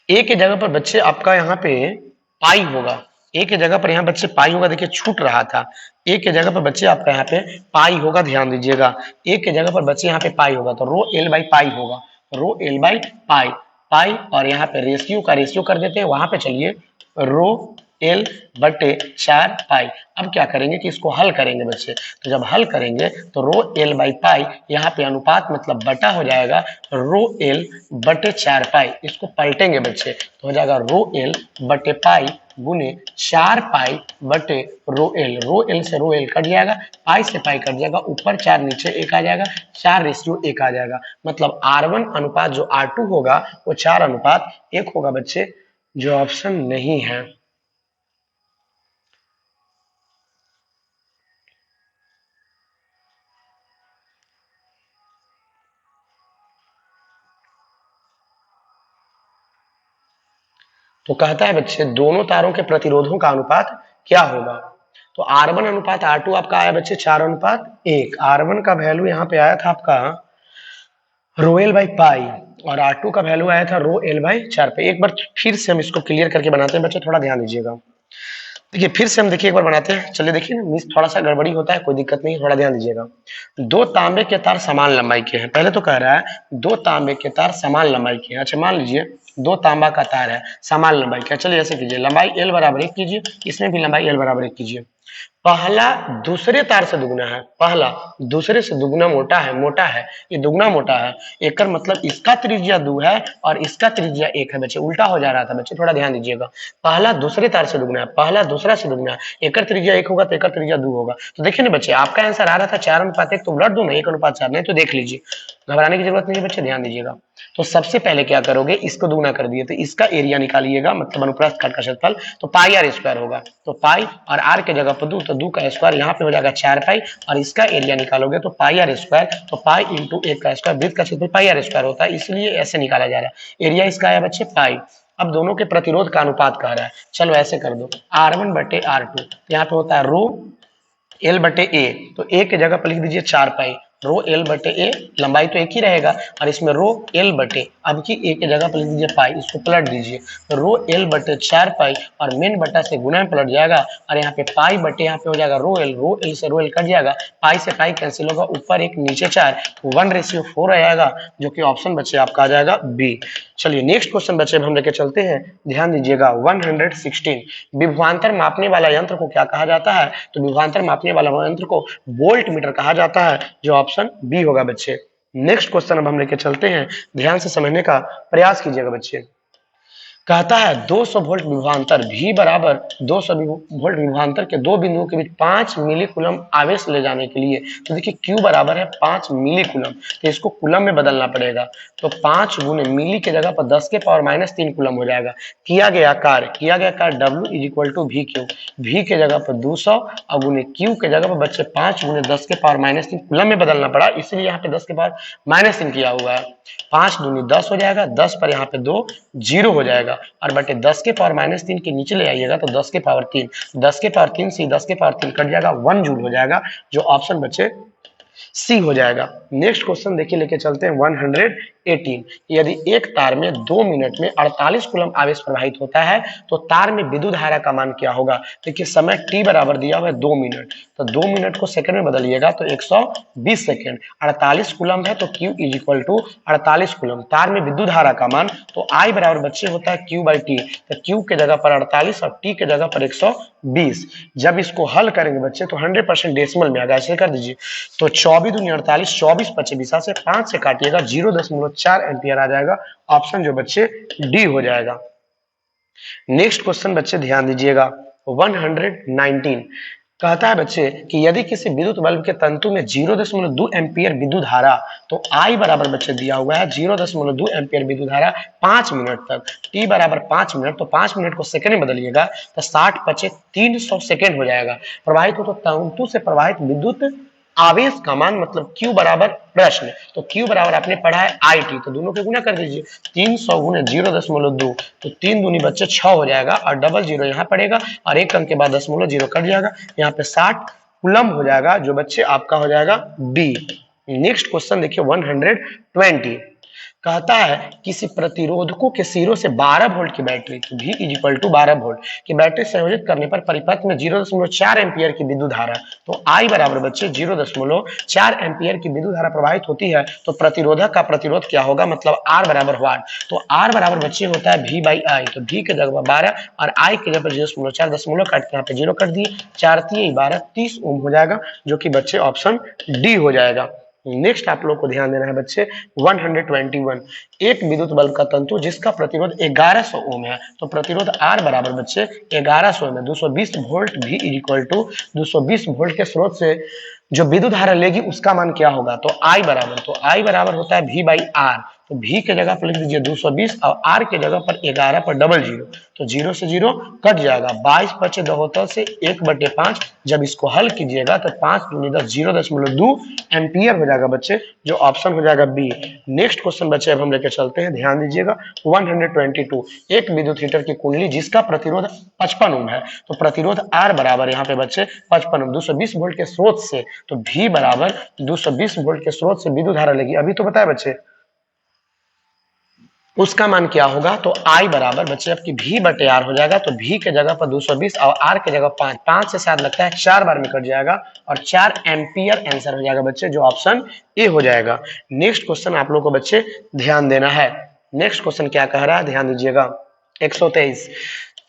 के जगह पर बच्चे आपका यहाँ पे पाई होगा। ए के जगह पर यहाँ बच्चे पाई होगा, देखिए छूट रहा था। ए के जगह पर बच्चे आपका यहाँ पे पाई होगा, ध्यान दीजिएगा। ए के जगह पर बच्चे यहाँ पे पाई होगा तो रो एल बाई पाई होगा। रो एल बाई पाई और यहाँ पे रेशियो का रेशियो कर देते हैं। वहां पे चलिए रो एल बटे 4 पाई। अब क्या करेंगे कि इसको हल करेंगे बच्चे। तो जब हल करेंगे तो रो एल बाई पाई, यहाँ पे अनुपात मतलब बटा हो जाएगा रो एल बटे 4 पाई। इसको पलटेंगे बच्चे तो हो जाएगा रो एल बटे पाई गुने 4 पाई बटे रो एल से रो एल कट जाएगा, पाई से पाई कट जाएगा, ऊपर 4 नीचे 1 आ जाएगा, 4 रेशियो 1 आ जाएगा। मतलब R1 अनुपात जो R2 होगा वो 4 अनुपात 1 होगा बच्चे, जो ऑप्शन नहीं है। तो कहता है बच्चे दोनों तारों के प्रतिरोधों का अनुपात क्या होगा। तो R1 अनुपात R2 आपका आया बच्चे 4 अनुपात 1। R1 का वैल्यू यहाँ पे आया था आपका रो एल बाई पाई और R2 का वैल्यू आया था रो एल बाई 4 पे। एक बार फिर से हम इसको क्लियर करके बनाते हैं बच्चे, थोड़ा ध्यान दीजिएगा। देखिए फिर से हम देखिए एक बार बनाते हैं। चलिए देखिए ना मिस थोड़ा सा गड़बड़ी होता है, कोई दिक्कत नहीं, थोड़ा ध्यान दीजिएगा। 2 तांबे के तार समान लंबाई के हैं। पहले तो कह रहा है 2 तांबे के तार समान लंबाई के हैं। अच्छा मान लीजिए 2 तांबा का तार है, समान लंबाई का। चलिए ऐसे कीजिए, लंबाई एल बराबर 1 कीजिए, इसमें भी लंबाई एल बराबर 1 कीजिए। पहला दूसरे तार से दुगना है, पहला दूसरे से दुगना मोटा है, ये दुगना मोटा है। एक मतलब इसका त्रिज्या 2 है और इसका त्रिज्या 1 है बच्चे। उल्टा हो जा रहा था बच्चे, थोड़ा ध्यान दीजिएगा। पहला दूसरे तार से दुगना है, पहला दूसरा से दुगना है। एक त्रिज्या 1 होगा तो एक त्रिज्या 2 होगा। तो देखिए ना बच्चे आपका आंसर आ रहा था 4 अनुपात 1, तो उलट दो ना 1 अनुपात 4, नहीं तो देख लीजिए, घबराने की जरूरत नहीं है बच्चे, ध्यान दीजिएगा। तो सबसे पहले क्या करोगे, इसको दुगना कर दिए तो इसका एरिया निकालिएगा, मतलब अनुप्रस्थ काट का क्षेत्रफल, तो पाई आर स्क्वायर होगा। तो पाई और आर के जगह पर 2, तो 2 का स्क्वायर यहाँ पे हो जाएगा 4 पाई और इसका एरिया निकालोगे तो पाई आर स्क्वायर, तो पाई इंटू 1 का स्क्वायर, वृत्त का क्षेत्रफल पाई आर स्क्वायर होता है, इसलिए ऐसे निकाला जा रहा है। एरिया इसका आया बच्चे पाई। अब दोनों के प्रतिरोध का अनुपात कह रहा है, चलो ऐसे कर दो R1 बटे R2, यहाँ पे होता है रो एल बटे ए, तो ए के जगह पर लिख दीजिए 4 पाई। रो एल बटे ए, लंबाई तो एक ही रहेगा और इसमें रो एल बटे, अब की ए के जगह पर लिख दीजिए पाई, इसको पलट दीजिए रो एल बटे 4 पाई और मेन बटा से गुना में पलट जाएगा और यहाँ पे पाई बटे यहाँ पे हो जाएगा रो एल से रो एल कट जाएगा, पाई से पाई कैंसिल होगा, ऊपर 1 नीचे 4, 1:4 आएगा, जो कि ऑप्शन बच्चे आपका आ जाएगा बी। चलिए नेक्स्ट क्वेश्चन बच्चे हम लेके चलते हैं, ध्यान दीजिएगा। 116 विभवांतर मापने वाला यंत्र को क्या कहा जाता है। तो विभवांतर मापने वाला यंत्र को वोल्ट मीटर कहा जाता है, जो ऑप्शन बी होगा बच्चे। नेक्स्ट क्वेश्चन अब हम लेके चलते हैं, ध्यान से समझने का प्रयास कीजिएगा बच्चे। कहता है 200 वोल्ट विभवांतर V बराबर 200 वोल्ट विभवांतर के दो बिंदुओं के बीच 5 मिली कूलम आवेश ले जाने के लिए, तो देखिए Q बराबर है 5 मिली कूलम, तो इसको कूलम में बदलना पड़ेगा। तो 5 गुने मिली के जगह पर 10 के पावर माइनस 3 कूलम हो जाएगा। किया गया कार्य W is equal to V Q, V के जगह पर 200 और गुने Q के जगह पर बच्चे 5 गुने 10 के पावर माइनस 3 कूलम में बदलना पड़ा, इसलिए यहाँ पे 10 के पावर माइनस 3 किया हुआ है। 5 दूनी 10 हो जाएगा, 10 पर यहाँ पे 2 0 हो जाएगा और बटे 10 के पावर माइनस 3 के नीचे ले आइएगा तो 10 के पावर 3, 10 के पावर 3 से 10 के पावर 3 कट जाएगा, 1 जूल हो जाएगा, जो ऑप्शन बच्चे सी हो जाएगा। नेक्स्ट क्वेश्चन देखिए लेके चलते हैं 118। यदि एक तार में 2 मिनट में 48 कूलम आवेश प्रवाहित होता है तो तार में विद्युत धारा का मान क्या होगा। देखिए समय t बराबर दिया हुआ है 2 मिनट, तो 2 मिनट को सेकंड में बदलिएगा तो 120 सेकंड। 48 कूलम है तो q is equal to 48 coulomb. तार में विद्युत धारा का मान तो I बराबर बच्चे होता है q बाई टी, तो q के जगह पर 48 और t के जगह पर 120। जब इसको हल करेंगे बच्चे तो 100% डेसिमल में आएगा, ऐसे कर दीजिए तो 24 दूनी 48, 24 पचे 20 से 5 से काटिएगा 0.4 एम्पियर आ जाएगा, ऑप्शन जो बच्चे डी हो जाएगा। नेक्स्ट क्वेश्चन बच्चे ध्यान दीजिएगा 119। कहता है बच्चे कि यदि किसी विद्युत बल्ब के तंतु में 0.2 एम्पियर विद्युत धारा, तो I बराबर बच्चे दिया हुआ है 0.2 एम्पियर विद्युत धारा 5 मिनट तक, T बराबर 5 मिनट, तो 5 मिनट को सेकंड में बदलिएगा तो 60 पचे 300 सेकंड हो जाएगा। प्रवाहित हो तो तंतु से प्रवाहित विद्युत आवेश का मान मतलब Q बराबर प्रश्न, तो Q बराबर आपने पढ़ा है IT, तो दोनों को गुना कर दीजिए 300 गुने 0.2, तो 3 दूनी बच्चे 6 हो जाएगा और डबल जीरो यहाँ पड़ेगा और एक अंक के बाद 0.0 कट जाएगा, यहाँ पे 60 कूलम हो जाएगा, जो बच्चे आपका हो जाएगा बी। नेक्स्ट क्वेश्चन देखिए 120। कहता है किसी प्रतिरोधकों के सिरों से 12 वोल्ट की battery V is equal to 12 volt की बैटरी संयोजित करने पर परिपथ में 0.4 एम्पियर की विद्युत धारा, तो I बराबर बच्चे 0.4 एम्पियर की विद्युत धारा प्रवाहित होती है, तो प्रतिरोधक का प्रतिरोध क्या होगा, मतलब R बराबर वाट, तो R बराबर बच्चे होता है V बाई I, तो V के जगह पर 12 और I के जगह पर 0.4 दशमलव काट के यहाँ पे 0 कर दिए, 4 3 12 30 ओम हो जाएगा, जो कि बच्चे ऑप्शन डी हो जाएगा। नेक्स्ट आप लोग को ध्यान देना है बच्चे 121। एक विद्युत बल्ब का तंतु जिसका प्रतिरोध 1100 ओम है, तो प्रतिरोध R बराबर बच्चे 1100 ओम है, 220 volt V is equal to 220 volt के स्रोत से जो विद्युत धारा लेगी उसका मान क्या होगा, तो I बराबर होता है V बाई R, तो V के जगह पर लिख दीजिए 220 और R के जगह पर 11 पर डबल जीरो, तो 0 से 0 कट जाएगा, 22 बचे 2 से 1/5, जब इसको हल कीजिएगा तो 5 दूनी 10 0.2 एम्पियर हो जाएगा बच्चे, जो ऑप्शन हो जाएगा बी। नेक्स्ट क्वेश्चन बच्चे अब हम लेकर चलते हैं, ध्यान दीजिएगा 122। एक विद्युत हीटर की कुंडली जिसका प्रतिरोध 55 ओम है, तो प्रतिरोध R बराबर यहाँ पे बच्चे 55 ओम 220 वोल्ट के स्रोत से, तो V बराबर 220 वोल्ट के स्रोत से विद्युत धारा लेगी, अभी तो बताया बच्चे उसका मान क्या होगा, तो I बराबर बच्चे आपकी V बटे R हो जाएगा, तो V के जगह पर 220 और R के जगह 5, 5 से 7 लगता है 4 बार में कट जाएगा और 4 एम्पियर आंसर हो जाएगा बच्चे, जो ऑप्शन ए हो जाएगा। नेक्स्ट क्वेश्चन आप लोगों को बच्चे ध्यान देना है। नेक्स्ट क्वेश्चन क्या कह रहा है, ध्यान दीजिएगा 123।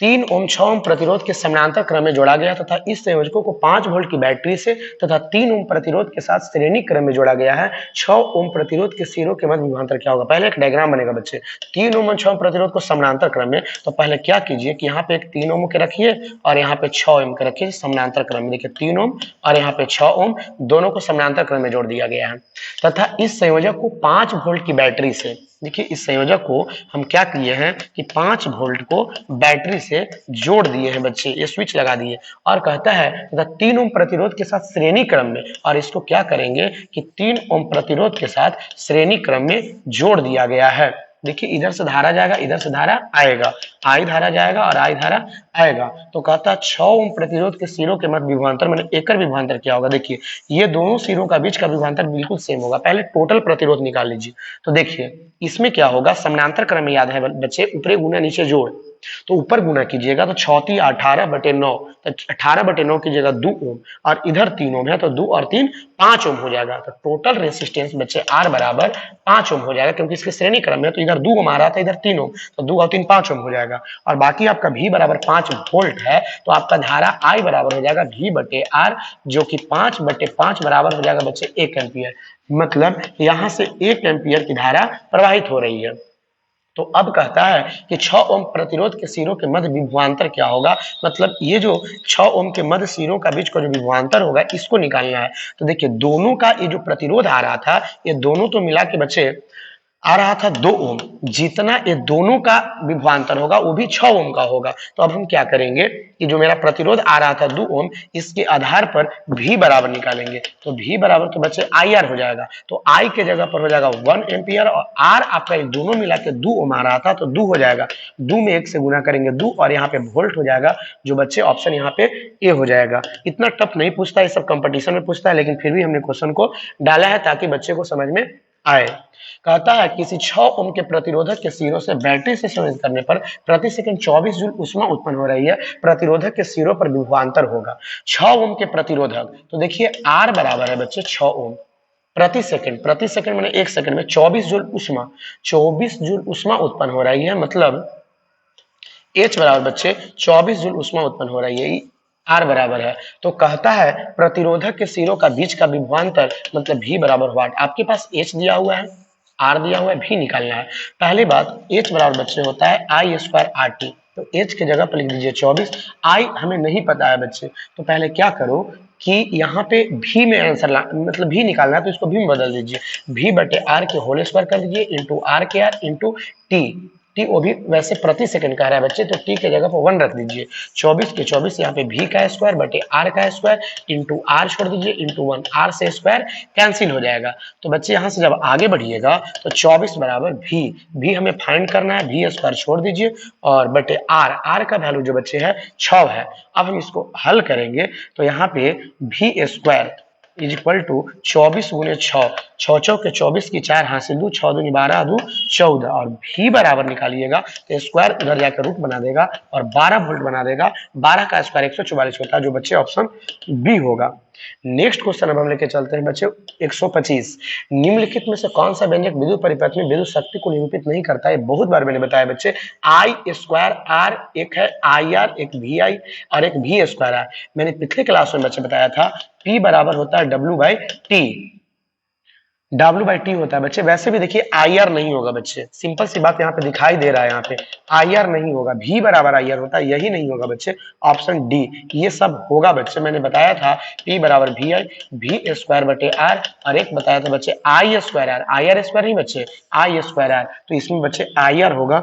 3 ओम 6 ओम प्रतिरोध के समानांतर क्रम में जोड़ा गया तथा इस संयोजकों को 5 वोल्ट की बैटरी से तथा 3 ओम प्रतिरोध के साथ श्रेणी क्रम में जोड़ा गया है। 6 ओम प्रतिरोध के सिरों के मध्य विभवांतर क्या होगा, पहले एक डायग्राम बनेगा बच्चे। 3 ओम और 6 ओम प्रतिरोध को समानांतर क्रम में, तो पहले क्या कीजिए कि यहाँ पे एक 3 ओम के रखिए और यहाँ पे 6 ओम के रखिए समानांतर क्रम में, देखिए 3 ओम और यहाँ पे 6 ओम दोनों को समानांतर क्रम में जोड़ दिया गया है तथा इस संयोजक को 5 वोल्ट की बैटरी से, देखिए इस संयोजक को हम क्या किए हैं कि 5 वोल्ट को बैटरी से जोड़ दिए हैं बच्चे, ये स्विच लगा दिए और कहता है तथा 3 ओम प्रतिरोध के साथ श्रेणी क्रम में, और इसको क्या करेंगे कि 3 ओम प्रतिरोध के साथ श्रेणी क्रम में जोड़ दिया गया है। देखिए इधर से धारा जाएगा, इधर से धारा आएगा, I धारा जाएगा और I धारा आएगा, तो कहता है 6 ओम प्रतिरोध के सिरों के मध्य विभवांतर मैंने एकर विभवांतर क्या होगा, देखिए ये दोनों सिरों का बीच का विभवांतर बिल्कुल सेम होगा। पहले टोटल प्रतिरोध निकाल लीजिए, तो देखिए इसमें क्या होगा, समानांतर क्रम में याद है बच्चे, ऊपरी गुना नीचे जोड़, तो ऊपर गुना कीजिएगा तो 6 18 बटे 9, तो 18 बटे 9 की जगह 2 ओम और इधर 3 ओम है, तो 2 और 3 5 ओम हो जाएगा, तो टोटल रेसिस्टेंस बच्चे R बराबर 5 ओम हो जाएगा, क्योंकि इसके श्रेणी क्रम में तो इधर 2 ओम आ रहा था, इधर 3 ओम, तो 2 और 3 5 ओम हो जाएगा। और बाकी आपका V बराबर 5 वोल्ट है, तो आपका धारा I बराबर हो जाएगा V बटे R, जो कि 5 बटे 5 बराबर हो जाएगा बच्चे 1 एम्पियर, मतलब यहां से 1 एम्पियर की धारा प्रवाहित हो रही है। तो अब कहता है कि 6 ओम प्रतिरोध के सिरों के मध्य विभवांतर क्या होगा, मतलब ये जो 6 ओम के मध्य सिरों का बीच का जो विभवांतर होगा इसको निकालना है। तो देखिए दोनों का ये जो प्रतिरोध आ रहा था, ये दोनों तो मिला के बच्चे आ रहा था 2 ओम, जितना ये दोनों का विभवांतर होगा वो भी 6 ओम का होगा। तो अब हम क्या करेंगे कि जो मेरा प्रतिरोध आ रहा था 2 ओम, इसके आधार पर V बराबर निकालेंगे। तो V बराबर तो बच्चे IR हो जाएगा, तो I के जगह पर हो जाएगा 1 एम्पियर और R आपका ये दोनों मिला के 2 ओम आ रहा था तो 2 हो जाएगा, 2 में 1 से गुना करेंगे 2 और यहाँ पे वोल्ट हो जाएगा, जो बच्चे ऑप्शन यहाँ पे ए हो जाएगा। इतना टफ नहीं पूछता है, सब कंपटीशन में पूछता है, लेकिन फिर भी हमने क्वेश्चन को डाला है ताकि बच्चे को समझ में आए। कहता है किसी 6 ओम के प्रतिरोधक के सिरों से बैटरी से संयोजित करने पर प्रति सेकंड 24 जूल ऊष्मा उत्पन्न हो रही है, प्रतिरोधक के सिरों पर विभवांतर होगा। 6 ओम के प्रतिरोधक, तो देखिए R बराबर है बच्चे 6 ओम प्रति सेकंड माने 1 सेकंड में 24 जूल ऊष्मा, 24 जूल ऊष्मा उत्पन्न हो रही है, मतलब H बराबर बच्चे 24 जूल ऊष्मा उत्पन्न हो रही है, R बराबर है। तो कहता है प्रतिरोधक के सिरों का बीच का विभवांतर मतलब V बराबर वाट। आपके पास H दिया हुआ है, R दिया हुआ है, V निकालना है। पहली बात H बराबर बच्चे होता है I स्क्वायर RT, तो H के जगह पर लिख दीजिए 24, I हमें नहीं पता है बच्चे, तो पहले क्या करो कि यहाँ पे V में आंसर मतलब V निकालना है तो इसको V में बदल दीजिए, V बटे R के होल स्क्वायर कर दीजिए इंटू R के R इंटू टी वो भी वैसे प्रति सेकंड कह रहा है बच्चे, तो टी के जगह पर 1 रख दीजिए। 24 के 24 यहाँ पे V का स्क्वायर बटे R का स्क्वायर इंटू R छोड़ दीजिए इंटू 1, R से स्क्वायर कैंसिल हो जाएगा। तो बच्चे यहाँ से जब आगे बढ़िएगा तो 24 बराबर V हमें फाइंड करना है, V स्क्वायर छोड़ दीजिए और बटे R का वैल्यू जो बच्चे है 6 है। अब हम इसको हल करेंगे तो यहाँ पे V square is equal to 24 गुने 6, 6 के 24 की 4 हासिल 2, 6 दूनी 12 2 14 और V बराबर निकालिएगा तो स्क्वायर उधर जाकर रूट बना देगा और 12 वोल्ट बना देगा। 12 का स्क्वायर 144 होता है, जो बच्चे ऑप्शन बी होगा। नेक्स्ट क्वेश्चन अब हम लेके चलते हैं बच्चे 125। निम्नलिखित में से कौन सा व्यंजक विद्युत परिपथ में विद्युत शक्ति को निरूपित नहीं करता है? बहुत बार मैंने बताया बच्चे, आई स्क्वायर आर एक है आई आर, एक वी आई और एक वी स्क्वायर आर। मैंने पिछले क्लास में बच्चे बताया था P बराबर होता है W by T, W by T होता है बच्चे। वैसे भी देखिए IR नहीं होगा बच्चे, सिंपल सी बात यहाँ पे दिखाई दे रहा है, यहाँ पे IR नहीं होगा, V बराबर IR होता है, यही नहीं होगा बच्चे, ऑप्शन डी ये सब होगा बच्चे। मैंने बताया था P बराबर वी आई, V स्क्वायर बटे R और एक बताया था बच्चे I square R, IR square नहीं बच्चे, I स्क्वायर आर, तो इसमें बच्चे IR होगा।